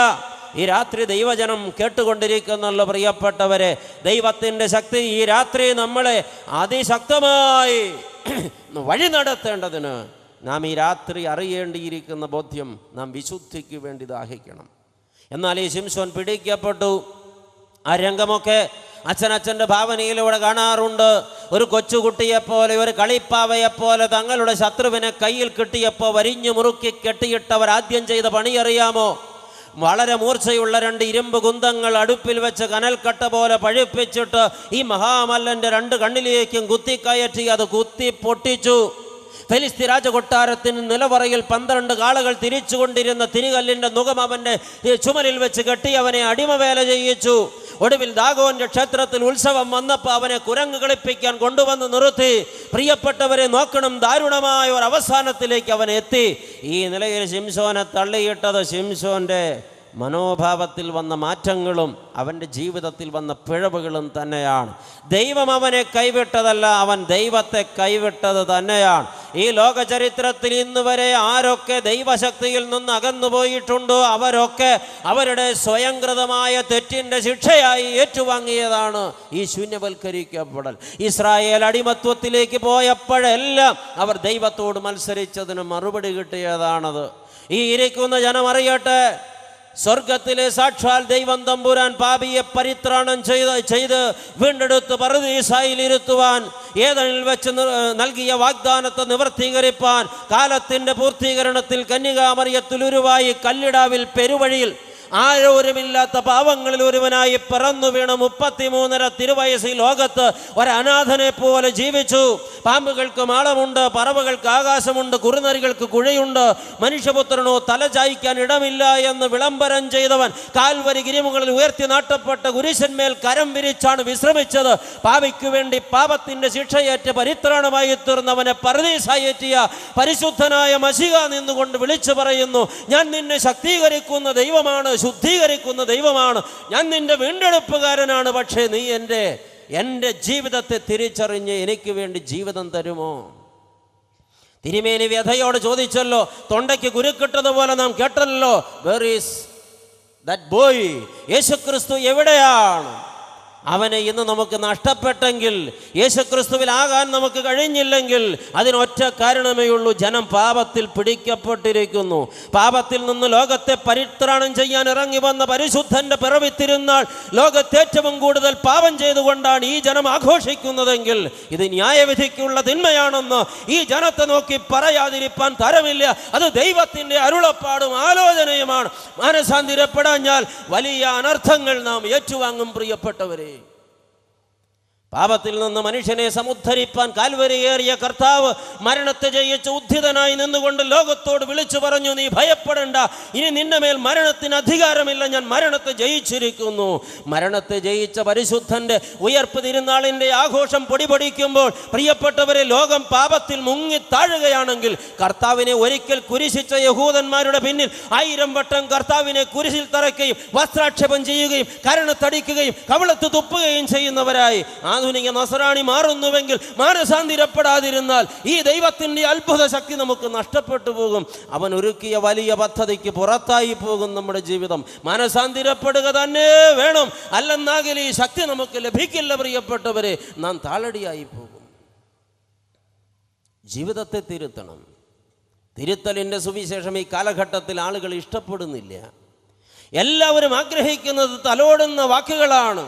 ഈ രാത്രി ദൈവജനം കേട്ടുകൊണ്ടിരിക്കുന്നല്ലോ പ്രിയപ്പെട്ടവരെ. ദൈവത്തിൻ്റെ ശക്തി ഈ രാത്രി നമ്മളെ അതിശക്തമായി വഴി നടത്തേണ്ടതിന് നാം ഈ രാത്രി അറിയേണ്ടിയിരിക്കുന്ന ബോധ്യം നാം വിശുദ്ധിക്ക് വേണ്ടി ദാഹിക്കണം. എന്നാൽ ഈ ശിംശോൻ പിടിക്കപ്പെട്ടു. ആ രംഗമൊക്കെ അച്ഛൻ്റെ ഭാവനയിലൂടെ കാണാറുണ്ട്. ഒരു കൊച്ചുകുട്ടിയെപ്പോലെ, ഒരു കളിപ്പാവയെപ്പോലെ തങ്ങളുടെ ശത്രുവിനെ കയ്യിൽ കിട്ടിയപ്പോൾ വരിഞ്ഞു മുറുക്കി കെട്ടിയിട്ടവർ ആദ്യം ചെയ്ത പണി അറിയാമോ? വളരെ മൂർച്ചയുള്ള 2 ഇരുമ്പ് കുന്തങ്ങൾ അടുപ്പിൽ വെച്ച് കനൽക്കട്ട പോലെ പഴുപ്പിച്ചിട്ട് ഈ മഹാമല്ലൻ്റെ 2 കണ്ണിലേക്കും കുത്തിക്കയറ്റി അത് കുത്തി പൊട്ടിച്ചു. ഫെലിസ്ത്യ രാജകൊട്ടാരത്തിന് നിലവറയിൽ 12 കാളകൾ തിരിച്ചുകൊണ്ടിരുന്ന തിരികല്ലിൻ്റെ നുകം അവൻ്റെ ചുമലിൽ വെച്ച് കെട്ടി അവനെ അടിമവേല ചെയ്യിച്ചു. ഒടുവിൽ ദാഗോന്റെ ക്ഷേത്രത്തിൽ ഉത്സവം വന്നപ്പോൾ അവനെ കുരങ്ങ് കളിപ്പിക്കാൻ കൊണ്ടുവന്ന് നിർത്തി. പ്രിയപ്പെട്ടവരെ നോക്കണം, ദാരുണമായ ഒരു അവസാനത്തിലേക്ക് അവൻ എത്തി. ഈ നിലയിൽ ശിംശോനെ തള്ളിയിട്ടത് ശിംശോൻ്റെ മനോഭാവത്തിൽ വന്ന മാറ്റങ്ങളും അവൻ്റെ ജീവിതത്തിൽ വന്ന പിഴവുകളും തന്നെയാണ്. ദൈവം അവനെ കൈവിട്ടതല്ല, അവൻ ദൈവത്തെ കൈവിട്ടത് തന്നെയാണ്. ഈ ലോക ചരിത്രത്തിൽ ഇന്ന് വരെ ആരൊക്കെ ദൈവശക്തിയിൽ നിന്ന് അകന്നുപോയിട്ടുണ്ടോ അവരൊക്കെ അവരുടെ സ്വയംകൃതമായ തെറ്റിൻ്റെ ശിക്ഷയായി ഏറ്റുവാങ്ങിയതാണ് ഈ ശൂന്യവൽക്കരിക്കപ്പെടൽ. ഇസ്രായേൽ അടിമത്വത്തിലേക്ക് പോയപ്പോഴെല്ലാം അവർ ദൈവത്തോട് മത്സരിച്ചതിന് മറുപടി കിട്ടിയതാണത്. ഈ ഇരിക്കുന്ന ജനം അറിയട്ടെ, സ്വർഗത്തിലെ സാക്ഷാൽ ദൈവം തമ്പുരാൻ പാപിയെ പരിത്രാണം ചെയ്ത് വീണ്ടെടുത്ത് പറുദീസായിൽ ഇരുത്തുവാൻ, ഏദനിൽ വെച്ച് നൽകിയ വാഗ്ദാനത്തെ നിവർത്തീകരിപ്പാൻ, കാലത്തിൻ്റെ പൂർത്തീകരണത്തിൽ കന്യകാമറിയത്തിൽ ഉരുവായി കല്ലിടാവിൽ പെരുവഴിയിൽ ആരോരുമില്ലാത്ത പാവങ്ങളിൽ ഒരുവനായി പിറന്നു വീണ 33.5 തിരുവയസ്സിൽ ലോകത്ത് ഒരനാഥനെ പോലെ ജീവിച്ചു. പാമ്പുകൾക്ക് മാളമുണ്ട്, പറവകൾക്ക് ആകാശമുണ്ട്, കുറുനരികൾക്ക് കുഴയുണ്ട്, മനുഷ്യപുത്രനോ തല ചായ്ക്കാൻ ഇടമില്ല എന്ന് വിളംബരം ചെയ്തവൻ കാൽവരി ഗിരിമുകളിൽ ഉയർത്തി നാട്ടപ്പെട്ട കുരിശന്മേൽ കരം വിരിച്ചാണ് വിശ്രമിച്ചത്. പാപിക്കു വേണ്ടി പാപത്തിന്റെ ശിക്ഷയേറ്റ് പരിത്രാണമായി തീർന്നവനെ പറുദീസായേറ്റിയ പരിശുദ്ധനായ മശിഹ നിന്നുകൊണ്ട് വിളിച്ചു പറയുന്നു, ഞാൻ നിന്നെ ശക്തീകരിക്കുന്ന ദൈവമാണ്, ശുദ്ധീകരിക്കുന്ന ദൈവമാണ്, ഞാൻ നിന്റെ വീണ്ടെടുപ്പുകാരനാണ്. പക്ഷേ നീ എൻ്റെ ജീവിതത്തെ തിരിച്ചറിഞ്ഞ് എനിക്ക് വേണ്ടി ജീവിതം തരുമോ? തിരുമേനി വ്യഥയോട് ചോദിച്ചല്ലോ, തൊണ്ടയ്ക്ക് കുരുക്കിട്ടതുപോലെ നാം കേട്ടല്ലോ, വേർ ഈസ് ദാറ്റ് ബോയ്? യേശുക്രിസ്തു എവിടെയാണ്? അവനെ ഇന്ന് നമുക്ക് നഷ്ടപ്പെട്ടെങ്കിൽ, യേശുക്രിസ്തുവിലാകാൻ നമുക്ക് കഴിഞ്ഞില്ലെങ്കിൽ അതിനൊറ്റ കാരണമേ ഉള്ളൂ, ജനം പാപത്തിൽ പിടിക്കപ്പെട്ടിരിക്കുന്നു. പാപത്തിൽ നിന്ന് ലോകത്തെ പരിത്രാണം ചെയ്യാൻ ഇറങ്ങി വന്ന പരിശുദ്ധന്റെ പിറവി തിരുനാൾ ലോകത്തെ ഏറ്റവും കൂടുതൽ പാപം ചെയ്തുകൊണ്ടാണ് ഈ ജനം ആഘോഷിക്കുന്നതെങ്കിൽ ഇത് ന്യായവിധിക്കുള്ള തിന്മയാണെന്ന് ഈ ജനത്തെ നോക്കി പറയാതിരിപ്പാൻ തരമില്ല. അത് ദൈവത്തിൻ്റെ അരുളപ്പാടും ആലോചനയുമാണ്. മാനസാന്തരപ്പെടാഞ്ഞാൽ വലിയ അനർത്ഥങ്ങൾ നാം ഏറ്റുവാങ്ങും. പ്രിയപ്പെട്ടവരെ, പാപത്തിൽ നിന്ന് മനുഷ്യനെ സമുദ്ധരിപ്പാൻ കാൽവരിയേറിയ കർത്താവ് മരണത്തെ ജയിച്ച് ഉദ്ധിതനായി നിന്നുകൊണ്ട് ലോകത്തോട് വിളിച്ചു പറഞ്ഞു, നീ ഭയപ്പെടേണ്ട, ഇനി നിന്റെ മേൽ മരണത്തിന് അധികാരമില്ല, ഞാൻ മരണത്തെ ജയിച്ചിരിക്കുന്നു. മരണത്തെ ജയിച്ച പരിശുദ്ധന്റെ ഉയർപ്പ് തിരുനാളിൻ്റെ ആഘോഷം പൊടിപൊടിക്കുമ്പോൾ പ്രിയപ്പെട്ടവരെ, ലോകം പാപത്തിൽ മുങ്ങി താഴുകയാണെങ്കിൽ കർത്താവിനെ ഒരിക്കൽ കുരിശിച്ച യഹൂദന്മാരുടെ പിന്നിൽ 1000 വട്ടം കർത്താവിനെ കുരിശിൽ തറയ്ക്കുകയും വസ്ത്രാക്ഷേപം ചെയ്യുകയും കരണത്തടിക്കുകയും കവിളത്ത് തുപ്പുകയും ചെയ്യുന്നവരായി ആധുനിക നസറാണി മാറുന്നുവെങ്കിൽ, മാനസാന്തരപ്പെടാതിരുന്നാൽ ഈ ദൈവത്തിൻ്റെ അത്ഭുത ശക്തി നമുക്ക് നഷ്ടപ്പെട്ടു പോകും. അവൻ ഒരുക്കിയ വലിയ പദ്ധതിക്ക് പുറത്തായി പോകും നമ്മുടെ ജീവിതം. മാനസാന്തരപ്പെടുക തന്നെ വേണം, അല്ലെന്നാകിൽ ഈ ശക്തി നമുക്ക് ലഭിക്കില്ല. പ്രിയപ്പെട്ടവരെ, നാം താളടിയായി പോകും. ജീവിതത്തെ തിരുത്തണം. തിരുത്തലിൻ്റെ സുവിശേഷം ഈ കാലഘട്ടത്തിൽ ആളുകൾ ഇഷ്ടപ്പെടുന്നില്ല. എല്ലാവരും ആഗ്രഹിക്കുന്നത് തലോടുന്ന വാക്കുകളാണ്.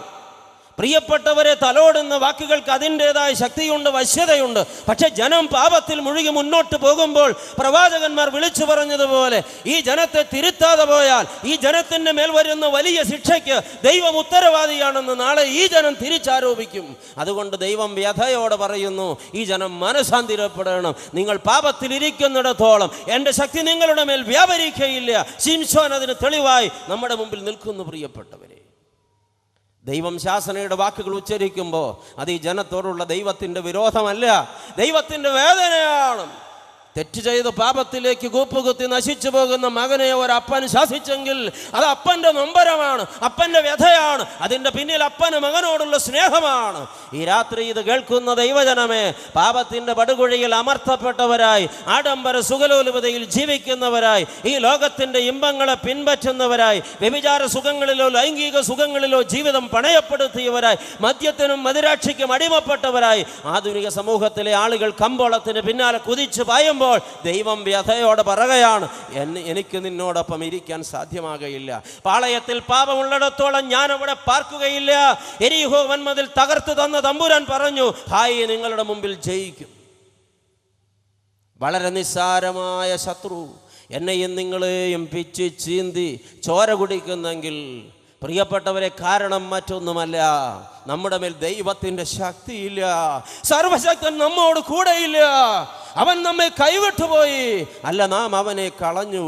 പ്രിയപ്പെട്ടവരെ, തലോടുന്ന വാക്കുകൾക്ക് അതിൻ്റെതായ ശക്തിയുണ്ട്, വശ്യതയുണ്ട്. പക്ഷെ ജനം പാപത്തിൽ മുഴുകി മുന്നോട്ട് പോകുമ്പോൾ പ്രവാചകന്മാർ വിളിച്ചു പറഞ്ഞതുപോലെ ഈ ജനത്തെ തിരുത്താതെ പോയാൽ ഈ ജനത്തിൻ്റെ മേൽ വരുന്ന വലിയ ശിക്ഷയ്ക്ക് ദൈവം ഉത്തരവാദിയാണെന്ന് നാളെ ഈ ജനം തിരിച്ചാരോപിക്കും. അതുകൊണ്ട് ദൈവം വ്യഥയോടെ പറയുന്നു, ഈ ജനം മനസാന്തരപ്പെടണം. നിങ്ങൾ പാപത്തിൽ ഇരിക്കുന്നിടത്തോളം എൻ്റെ ശക്തി നിങ്ങളുടെ മേൽ വ്യാപരിക്കയില്ല. ശിംശോൻ അതിന് തെളിവായി നമ്മുടെ മുമ്പിൽ നിൽക്കുന്നു. പ്രിയപ്പെട്ടവരെ, ദൈവം ശാസനയുടെ വാക്കുകൾ ഉച്ചരിക്കുമ്പോൾ അത് ഈ ജനത്തോടുള്ള ദൈവത്തിൻ്റെ വിരോധമല്ല, ദൈവത്തിൻ്റെ വേദനയാണ്. തെറ്റ് ചെയ്ത് പാപത്തിലേക്ക് കൂപ്പുകുത്തി നശിച്ചു പോകുന്ന മകനെ ഒരപ്പൻ ശാസിച്ചെങ്കിൽ അത് അപ്പൻ്റെ നൊമ്പരമാണ്, അപ്പൻ്റെ വ്യഥയാണ്. അതിൻ്റെ പിന്നിൽ അപ്പന് മകനോടുള്ള സ്നേഹമാണ്. ഈ രാത്രി ഇത് കേൾക്കുന്ന ദൈവജനമേ, പാപത്തിൻ്റെ പടുകുഴിയിൽ അമർത്തപ്പെട്ടവരായി, ആഡംബര സുഖലോലുപതയിൽ ജീവിക്കുന്നവരായി, ഈ ലോകത്തിൻ്റെ ഇമ്പങ്ങളെ പിൻപറ്റുന്നവരായി, വ്യഭിചാര സുഖങ്ങളിലോ ലൈംഗിക സുഖങ്ങളിലോ ജീവിതം പണയപ്പെടുത്തിയവരായി, മദ്യത്തിനും മദിരാക്ഷിക്കും അടിമപ്പെട്ടവരായി ആധുനിക സമൂഹത്തിലെ ആളുകൾ കമ്പോളത്തിന് പിന്നാലെ കുതിച്ചു പായും ദൈവം വ്യഥയോടെ പറയുകയാണ്, എനിക്ക് നിന്നോടൊപ്പം ഇരിക്കാൻ സാധ്യമാകയില്ല. പാളയത്തിൽ പാപമുള്ളിടത്തോളം ഞാൻ അവിടെ പാർക്കുകയില്ല. എരിഹോ വൻമതിൽ തകർത്തു തന്ന തമ്പുരാൻ പറഞ്ഞു, ഹായ്, നിങ്ങളുടെ മുമ്പിൽ ജയിക്കും. വളരെ നിസ്സാരമായ ശത്രു എന്നെയും നിങ്ങളെയും പിച്ച് ചീന്തി ചോര കുടിക്കുന്നെങ്കിൽ പ്രിയപ്പെട്ടവരെ, കാരണം മറ്റൊന്നുമല്ല, നമ്മുടെ മേൽ ദൈവത്തിൻ്റെ ശക്തിയില്ല. സർവശക്തൻ നമ്മോട് കൂടെയില്ല. അവൻ നമ്മെ കൈവിട്ടുപോയി, അല്ല നാം അവനെ കളഞ്ഞു.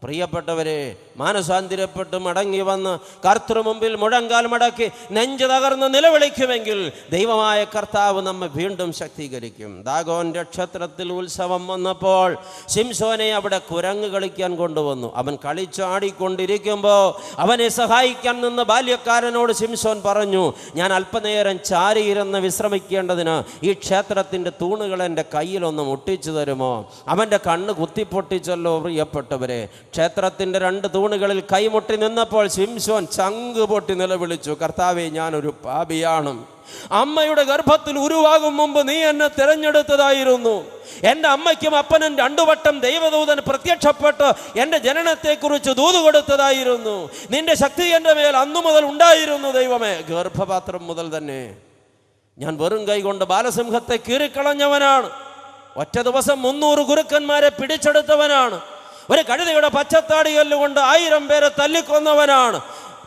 പ്രിയപ്പെട്ടവരെ, മാനസാന്തരപ്പെട്ട് മടങ്ങി വന്ന് കർത്തൃ മുമ്പിൽ മുഴങ്കാൽ മടക്കി നെഞ്ചു തകർന്ന് നിലവിളിക്കുമെങ്കിൽ ദൈവമായ കർത്താവ് നമ്മെ വീണ്ടും ശക്തീകരിക്കും. ദാഗോന്റെ ക്ഷേത്രത്തിൽ ഉത്സവം വന്നപ്പോൾ ശിംശോനെ അവിടെ കുരങ്ങ് കളിക്കാൻ കൊണ്ടുവന്നു. അവൻ കളിച്ചാടിക്കൊണ്ടിരിക്കുമ്പോൾ അവനെ സഹായിക്കാൻ നിന്ന് ബാല്യക്കാരനോട് ശിംശോൻ പറഞ്ഞു, ഞാൻ അല്പനേരം ചാരിയിരുന്ന് വിശ്രമിക്കേണ്ടതിന് ഈ ക്ഷേത്രത്തിൻ്റെ തൂണുകൾ എൻ്റെ കയ്യിലൊന്ന് മുട്ടിച്ചു തരുമോ? അവൻ്റെ കണ്ണ് കുത്തിപ്പൊട്ടിച്ചല്ലോ. പ്രിയപ്പെട്ടവരെ, ക്ഷേത്രത്തിൻ്റെ 2 തൂണുകളിൽ കൈമുട്ടി നിന്നപ്പോൾ ശിംശോൻ ചങ്ക് പൊട്ടി നിലവിളിച്ചു, കർത്താവേ, ഞാനൊരു പാപിയാണ്. അമ്മയുടെ ഗർഭത്തിൽ ഉരുവാകും മുമ്പ് നീ എന്നെ തിരഞ്ഞെടുത്തതായിരുന്നു. എൻ്റെ അമ്മയ്ക്കും അപ്പനും 2 വട്ടം ദൈവദൂതൻ പ്രത്യക്ഷപ്പെട്ട് എൻ്റെ ജനനത്തെക്കുറിച്ച് ദൂത് കൊടുത്തതായിരുന്നു. നിന്റെ ശക്തി എൻ്റെ മേൽ അന്നു മുതൽ ഉണ്ടായിരുന്നു. ദൈവമേ, ഗർഭപാത്രം മുതൽ തന്നെ ഞാൻ വെറും കൈ കൊണ്ട് ബാലസിംഹത്തെ കീറിക്കളഞ്ഞവനാണ്. ഒറ്റ ദിവസം 300 ഗുരുക്കന്മാരെ പിടിച്ചെടുത്തവനാണ്. ഒരു കഴുതയുടെ പച്ചത്താടികല്ലുകൊണ്ട് 1000 പേരെ തല്ലിക്കൊന്നവനാണ്.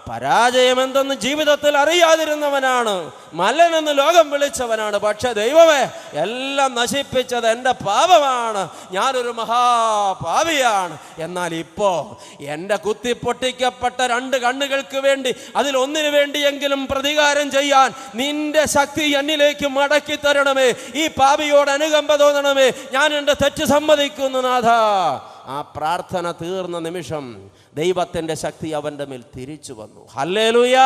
പരാജയം എന്തെന്ന് ജീവിതത്തിൽ അറിയാതിരുന്നവനാണ്. മല്ലനെന്ന് ലോകം വിളിച്ചവനാണ്. പക്ഷെ ദൈവമേ, എല്ലാം നശിപ്പിച്ചത് എൻ്റെ പാപമാണ്. ഞാനൊരു മഹാപാപിയാണ്. എന്നാൽ ഇപ്പോൾ എൻ്റെ കുത്തിപ്പൊട്ടിക്കപ്പെട്ട 2 കണ്ണുകൾക്ക് വേണ്ടി, അതിലൊന്നിനു വേണ്ടിയെങ്കിലും പ്രതികാരം ചെയ്യാൻ നിന്റെ ശക്തി എന്നിലേക്ക് മടക്കി തരണമേ. ഈ പാപിയോട് അനുകമ്പ തോന്നണമേ. ഞാൻ എൻ്റെ തെറ്റ് സമ്മതിക്കുന്നു നാഥ. ആ പ്രാർത്ഥന തീർന്ന നിമിഷം ദൈവത്തിൻ്റെ ശക്തി അവൻ്റെ മേൽ തിരിച്ചു വന്നു. ഹല്ലേലൂയ!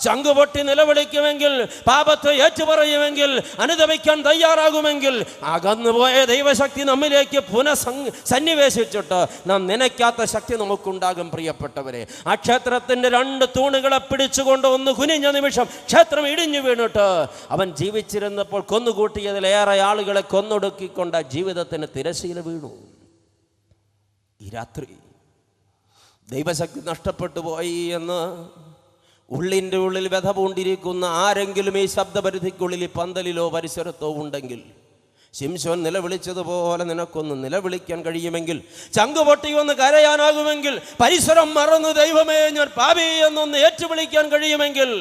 ചങ്കുപൊട്ടി നിലവിളിക്കുമെങ്കിൽ, പാപത്തെ ഏറ്റുപറയുമെങ്കിൽ, അനുദപിക്കാൻ തയ്യാറാകുമെങ്കിൽ അകന്നുപോയ ദൈവശക്തി നമ്മിലേക്ക് സന്നിവേശിച്ചിട്ട് നാം നനയ്ക്കാത്ത ശക്തി നമുക്കുണ്ടാകും. പ്രിയപ്പെട്ടവരെ, ആ ക്ഷേത്രത്തിൻ്റെ 2 തൂണുകളെ പിടിച്ചുകൊണ്ട് ഒന്ന് കുനിഞ്ഞ നിമിഷം ക്ഷേത്രം ഇടിഞ്ഞു വീണിട്ട് അവൻ ജീവിച്ചിരുന്നപ്പോൾ കൊന്നുകൂട്ടിയതിലേറെ ആളുകളെ കൊന്നൊടുക്കിക്കൊണ്ട് ജീവിതത്തിന് തിരശ്ശീല വീണു. ഈ രാത്രി ദൈവശക്തി നഷ്ടപ്പെട്ടു പോയി എന്ന് ഉള്ളിൻ്റെ ഉള്ളിൽ വ്യഥ പൂണ്ടിരിക്കുന്ന ആരെങ്കിലും ഈ ശബ്ദപരിധിക്കുള്ളിൽ പന്തലിലോ പരിസരത്തോ ഉണ്ടെങ്കിൽ, ശിംശോൻ നിലവിളിച്ചതുപോലെ നിനക്കൊന്ന് നിലവിളിക്കാൻ കഴിയുമെങ്കിൽ, ചങ്കുപൊട്ടി ഒന്ന് കരയാനാകുമെങ്കിൽ, പരിസരം മറന്ന് ദൈവമേ ഞാൻ പാപി എന്നൊന്ന് ഏറ്റുവിളിക്കാൻ കഴിയുമെങ്കിൽ,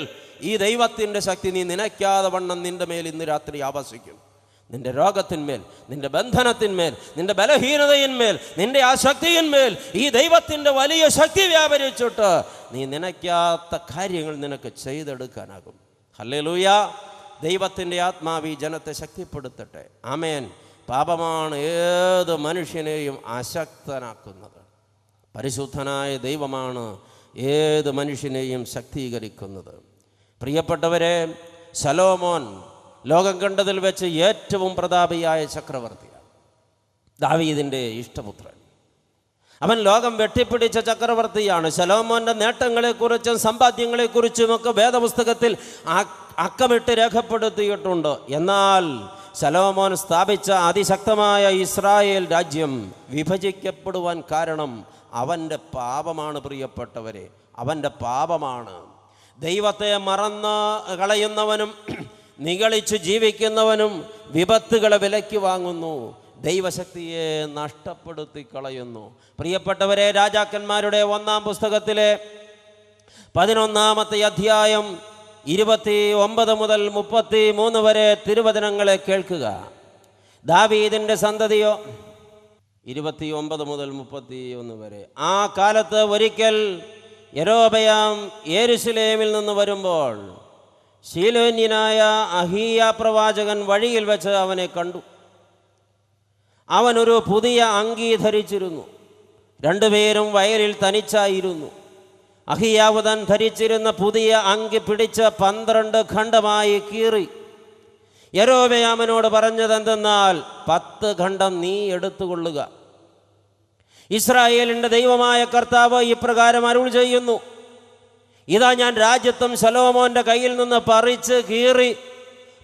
ഈ ദൈവത്തിൻ്റെ ശക്തി നീ നനയ്ക്കാതെ വണ്ണം നിന്റെ മേൽ ഇന്ന് രാത്രി ആവസിക്കും. നിന്റെ രോഗത്തിന്മേൽ, നിന്റെ ബന്ധനത്തിന്മേൽ, നിന്റെ ബലഹീനതയിന്മേൽ, നിന്റെ ആ ശക്തിയിന്മേൽ ഈ ദൈവത്തിൻ്റെ വലിയ ശക്തി വ്യാപരിച്ചിട്ട് നീ നനയ്ക്കാത്ത കാര്യങ്ങൾ നിനക്ക് ചെയ്തെടുക്കാനാകും. ഹല്ലേലൂയ! ദൈവത്തിൻ്റെ ആത്മാവ് ഈ ജനത്തെ ശക്തിപ്പെടുത്തട്ടെ. ആമേൻ. പാപമാണ് ഏത് മനുഷ്യനെയും അശക്തനാക്കുന്നത്. പരിശുദ്ധനായ ദൈവമാണ് ഏത് മനുഷ്യനെയും ശക്തീകരിക്കുന്നത്. പ്രിയപ്പെട്ടവരെ, ശലോമോൻ ലോകം കണ്ടതിൽ വെച്ച് ഏറ്റവും പ്രതാപിയായ ചക്രവർത്തിയാണ്. ദാവീദിൻ്റെ ഇഷ്ടപുത്രൻ. അവൻ ലോകം വെട്ടിപ്പിടിച്ച ചക്രവർത്തിയാണ്. ശലോമോൻ്റെ നേട്ടങ്ങളെക്കുറിച്ചും സമ്പാദ്യങ്ങളെക്കുറിച്ചുമൊക്കെ വേദപുസ്തകത്തിൽ അക്കമിട്ട് രേഖപ്പെടുത്തിയിട്ടുണ്ട്. എന്നാൽ ശലോമോൻ സ്ഥാപിച്ച അതിശക്തമായ ഇസ്രായേൽ രാജ്യം വിഭജിക്കപ്പെടുവാൻ കാരണം അവൻ്റെ പാപമാണ്. പ്രിയപ്പെട്ടവരെ, അവൻ്റെ പാപമാണ്. ദൈവത്തെ മറന്ന് കളയുന്നവനും നിഗളിച്ച് ജീവിക്കുന്നവനും വിപത്തുകളെ വിലയ്ക്ക് വാങ്ങുന്നു, ദൈവശക്തിയെ നഷ്ടപ്പെടുത്തി കളയുന്നു. പ്രിയപ്പെട്ടവരെ, രാജാക്കന്മാരുടെ 1-ാം പുസ്തകത്തിലെ 11-ാമത്തെ അധ്യായം 29 മുതൽ 33 വരെ തിരുവചനങ്ങളെ കേൾക്കുക. ദാവീദിൻ്റെ സന്തതിയോ 29 മുതൽ 31 വരെ. ആ കാലത്ത് ഒരിക്കൽ യൊരോബെയാം യെരൂശലേമിൽ നിന്ന് വരുമ്പോൾ ശീലോന്യനായ അഹീയ പ്രവാചകൻ വഴിയിൽ വെച്ച് അവനെ കണ്ടു. അവനൊരു പുതിയ അങ്കി ധരിച്ചിരുന്നു. രണ്ടുപേരും വയലിൽ തനിച്ചായിരുന്നു. അഹിയാവ് താൻ ധരിച്ചിരുന്ന പുതിയ അങ്കി പിടിച്ച് 12 ഖണ്ഡമായി കീറി. യൊരോബെയാമിനോട് പറഞ്ഞതെന്തെന്നാൽ, 10 ഖണ്ഡം നീ എടുത്തുകൊള്ളുക. ഇസ്രായേലിൻ്റെ ദൈവമായ കർത്താവ് ഇപ്രകാരം അരുൾ ചെയ്യുന്നു, ഇതാ ഞാൻ രാജ്യത്വം ശലോമോൻ്റെ കയ്യിൽ നിന്ന് പറിച്ച് കീറി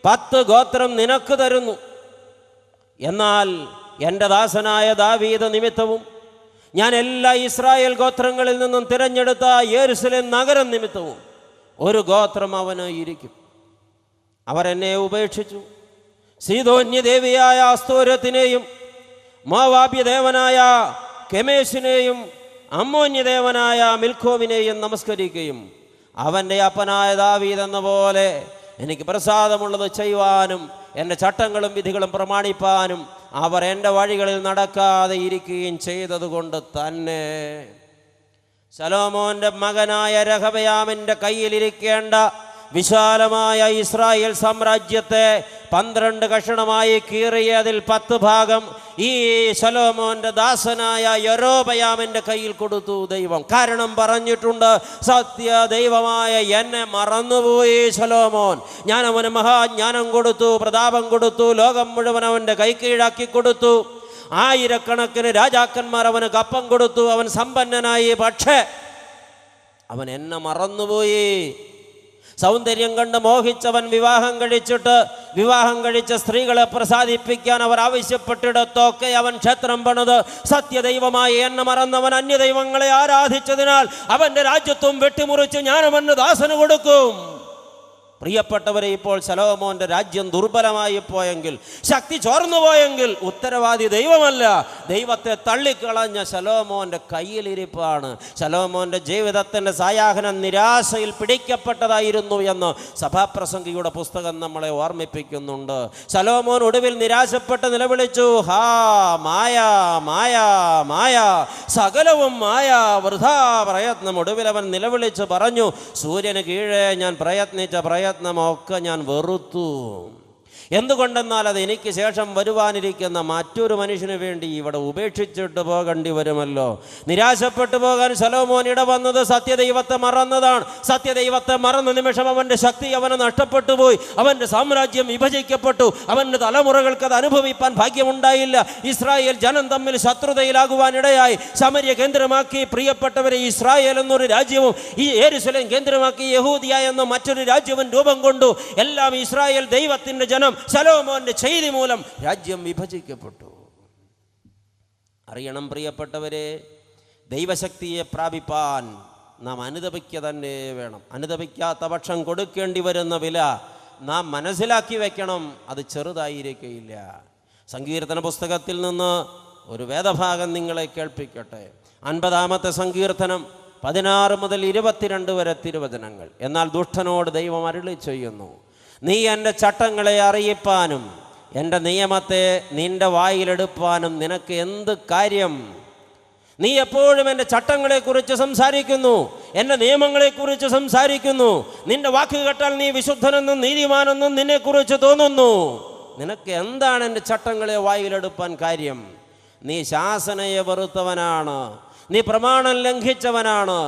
10 ഗോത്രം നിനക്ക് തരുന്നു. എന്നാൽ എൻ്റെ ദാസനായ ദാവീദ് നിമിത്തവും ഞാൻ എല്ലാ ഇസ്രായേൽ ഗോത്രങ്ങളിൽ നിന്നും തിരഞ്ഞെടുത്ത യെരൂശലേം നഗരം നിമിത്തവും ഒരു ഗോത്രം അവന് ഇരിക്കും. അവരെന്നെ ഉപേക്ഷിച്ചു. സീദോന്യദേവിയായ അസ്തോരത്തിനെയും മോവാബ്യദേവനായ കെമേശിനെയും അമ്മോന്യദേവനായ മിൽക്കോമിനെയും നമസ്കരിക്കുകയും അവൻ്റെ അപ്പനായ ദാവീദ് എന്ന പോലെ എനിക്ക് പ്രസാദമുള്ളത് ചെയ്യുവാനും എൻ്റെ ചട്ടങ്ങളും വിധികളും പ്രമാണിപ്പാനും അവർ എൻ്റെ വഴികളിൽ നടക്കാതെ ഇരിക്കുകയും ചെയ്തതുകൊണ്ട് തന്നെ ശലോമോൻ്റെ മകനായ രഹബയാമിൻ്റെ കയ്യിലിരിക്കേണ്ട വിശാലമായ ഇസ്രായേൽ സാമ്രാജ്യത്തെ 12 കഷണമായി കീറിയതിൽ 10 ഭാഗം ഈ ശലോമോൻ്റെ ദാസനായ യൊരോബെയാമിൻ്റെ കയ്യിൽ കൊടുത്തു ദൈവം. കാരണം പറഞ്ഞിട്ടുണ്ട്, സത്യ ദൈവമായ എന്നെ മറന്നുപോയി ശലോമോൻ. ഞാൻ അവന് മഹാജ്ഞാനം കൊടുത്തു, പ്രതാപം കൊടുത്തു, ലോകം മുഴുവൻ അവൻ്റെ കൈക്കീഴാക്കി കൊടുത്തു. 1000കണക്കിന് രാജാക്കന്മാർ അവന് കപ്പം കൊടുത്തു. അവൻ സമ്പന്നനായി. പക്ഷേ അവൻ എന്നെ മറന്നുപോയി. സൗന്ദര്യം കണ്ട് മോഹിച്ചവൻ വിവാഹം കഴിച്ച സ്ത്രീകളെ പ്രസാദിപ്പിക്കാൻ അവർ ആവശ്യപ്പെട്ടിടത്തൊക്കെ അവൻ ക്ഷേത്രം പണിത് സത്യദൈവമായി എന്നെ മറന്നവൻ അന്യദൈവങ്ങളെ ആരാധിച്ചതിനാൽ അവൻ്റെ രാജ്യത്വം വെട്ടിമുറിച്ച് ഞാൻ അവന് ദാസന് കൊടുക്കും. പ്രിയപ്പെട്ടവരെ, ഇപ്പോൾ ശലോമോൻ്റെ രാജ്യം ദുർബലമായി പോയെങ്കിൽ, ശക്തി ചോർന്നു പോയെങ്കിൽ ഉത്തരവാദി ദൈവമല്ല, ദൈവത്തെ തള്ളിക്കളഞ്ഞ ശലോമോൻ്റെ കയ്യിലിരിപ്പാണ്. ശലോമോൻ്റെ ജീവിതത്തിൻ്റെ സായാഹ്നം നിരാശയിൽ പിടിക്കപ്പെട്ടതായിരുന്നു എന്ന് സഭാപ്രസംഗിയുടെ പുസ്തകം നമ്മളെ ഓർമ്മിപ്പിക്കുന്നുണ്ട്. ശലോമോൻ ഒടുവിൽ നിരാശപ്പെട്ട് നിലവിളിച്ചു, ഹാ മായ മായ മായ, സകലവും മായ, വൃഥാ പ്രയത്നം. ഒടുവിൽ അവൻ നിലവിളിച്ച് പറഞ്ഞു, സൂര്യന് കീഴേ ഞാൻ പ്രയത്നിച്ച പ്രയത്നമൊക്കെ ഞാൻ വെറുത്തു. എന്തുകൊണ്ടെന്നാൽ അത് എനിക്ക് ശേഷം വരുവാനിരിക്കുന്ന മറ്റൊരു മനുഷ്യന് വേണ്ടി ഇവിടെ ഉപേക്ഷിച്ചിട്ട് പോകേണ്ടി വരുമല്ലോ. നിരാശപ്പെട്ടു പോകാൻ ശലോമോൻ ഇടവന്നത് സത്യദൈവത്തെ മറന്നതാണ്. സത്യദൈവത്തെ മറന്ന നിമിഷം അവൻ്റെ ശക്തി അവന് നഷ്ടപ്പെട്ടു പോയി. അവൻ്റെ സാമ്രാജ്യം വിഭജിക്കപ്പെട്ടു. അവൻ്റെ തലമുറകൾക്ക് അത് അനുഭവിപ്പാൻ ഭാഗ്യമുണ്ടായില്ല. ഇസ്രായേൽ ജനം തമ്മിൽ ശത്രുതയിലാകുവാനിടയായി. ശമര്യ കേന്ദ്രമാക്കി പ്രിയപ്പെട്ടവരെ ഇസ്രായേൽ എന്നൊരു രാജ്യവും ഈ യെരൂശലേം കേന്ദ്രമാക്കി യഹൂദിയ എന്ന മറ്റൊരു രാജ്യവും രൂപം കൊണ്ടു. എല്ലാം ഇസ്രായേൽ ദൈവത്തിൻ്റെ ജനം ശലോമോന്റെ ചെയ്തി മൂലം രാജ്യം വിഭജിക്കപ്പെട്ടു. അറിയണം പ്രിയപ്പെട്ടവരെ, ദൈവശക്തിയെ പ്രാപിപ്പാൻ നാം അനുതപിക്കുക തന്നെ വേണം. അനുതപിക്കാത്ത പക്ഷം കൊടുക്കേണ്ടി വരുന്ന വില നാം മനസ്സിലാക്കി വെക്കണം. അത് ചെറുതായിരിക്കുകയില്ല. സങ്കീർത്തന പുസ്തകത്തിൽ നിന്ന് ഒരു വേദഭാഗം നിങ്ങളെ കേൾപ്പിക്കട്ടെ. 50-ാമത്തെ സങ്കീർത്തനം 16 മുതൽ 22 വരെ തിരുവചനങ്ങൾ. എന്നാൽ ദുഷ്ടനോട് ദൈവം അരുളി ചെയ്യുന്നു, നീ എൻ്റെ ചട്ടങ്ങളെ അറിയിപ്പാനും എൻ്റെ നിയമത്തെ നിൻ്റെ വായിലെടുപ്പാനും നിനക്ക് എന്ത് കാര്യം? നീ എപ്പോഴും എൻ്റെ ചട്ടങ്ങളെക്കുറിച്ച് സംസാരിക്കുന്നു, എൻ്റെ നിയമങ്ങളെക്കുറിച്ച് സംസാരിക്കുന്നു. നിൻ്റെ വാക്ക് കേട്ടാൽ നീ വിശുദ്ധനെന്നും നീതിമാനെന്നും നിന്നെക്കുറിച്ച് തോന്നുന്നു. നിനക്ക് എന്താണ് എൻ്റെ ചട്ടങ്ങളെ വായിലെടുപ്പാൻ കാര്യം? നീ ശാസനയെ വെറുത്തവനാണ്, നീ പ്രമാണം ലംഘിച്ചവനാണ്.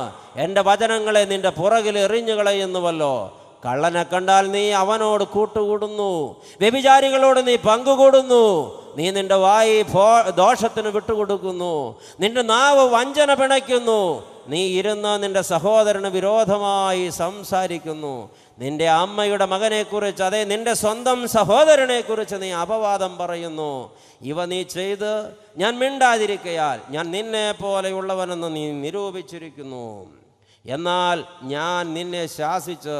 എൻ്റെ വചനങ്ങളെ നിൻ്റെ പുറകിൽ എറിഞ്ഞു കളയുന്നുവല്ലോ. കള്ളനെ കണ്ടാൽ നീ അവനോട് കൂട്ടുകൂടുന്നു, വ്യഭിചാരികളോട് നീ പങ്കുകൂടുന്നു. നീ നിൻ്റെ വായി ദോഷത്തിന് വിട്ടുകൊടുക്കുന്നു, നിൻ്റെ നാവ് വഞ്ചന പിണയ്ക്കുന്നു. നീ ഇരുന്ന് നിൻ്റെ സഹോദരന് വിരോധമായി സംസാരിക്കുന്നു. നിൻ്റെ അമ്മയുടെ മകനെക്കുറിച്ച്, അതെ നിൻ്റെ സ്വന്തം സഹോദരനെക്കുറിച്ച് നീ അപവാദം പറയുന്നു. ഇവ നീ ചെയ്ത് ഞാൻ മിണ്ടാതിരിക്കയാൽ ഞാൻ നിന്നെ പോലെയുള്ളവനെന്ന് നീ നിരൂപിച്ചിരിക്കുന്നു. എന്നാൽ ഞാൻ നിന്നെ ശാസിച്ച്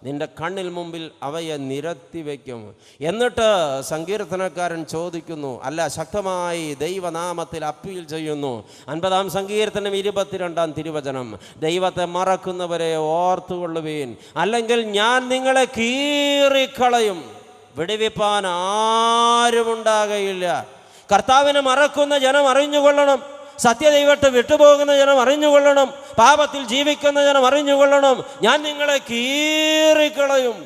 നിന്റെ കണ്ണിൽ മുമ്പിൽ അവയെ നിരത്തി വയ്ക്കും. എന്നിട്ട് സങ്കീർത്തനക്കാരൻ ചോദിക്കുന്നു, അല്ല ശക്തമായി ദൈവനാമത്തിൽ അപ്പീൽ ചെയ്യുന്നു. 50-ാം സങ്കീർത്തനം 22-ാം തിരുവചനം, ദൈവത്തെ മറക്കുന്നവരെ ഓർത്തുകൊള്ളുവീൻ, അല്ലെങ്കിൽ ഞാൻ നിങ്ങളെ കീറിക്കളയും, വിടുവിപ്പാൻ ആരുമുണ്ടാകയില്ല. കർത്താവിനെ മറക്കുന്ന ജനം അറിഞ്ഞുകൊള്ളണം, സത്യദൈവത്തെ വിട്ടുപോകുന്ന ജനം അറിഞ്ഞുകൊള്ളണം, പാപത്തിൽ ജീവിക്കുന്ന ജനം അറിഞ്ഞുകൊള്ളണം, ഞാൻ നിങ്ങളെ കീറിക്കളയും,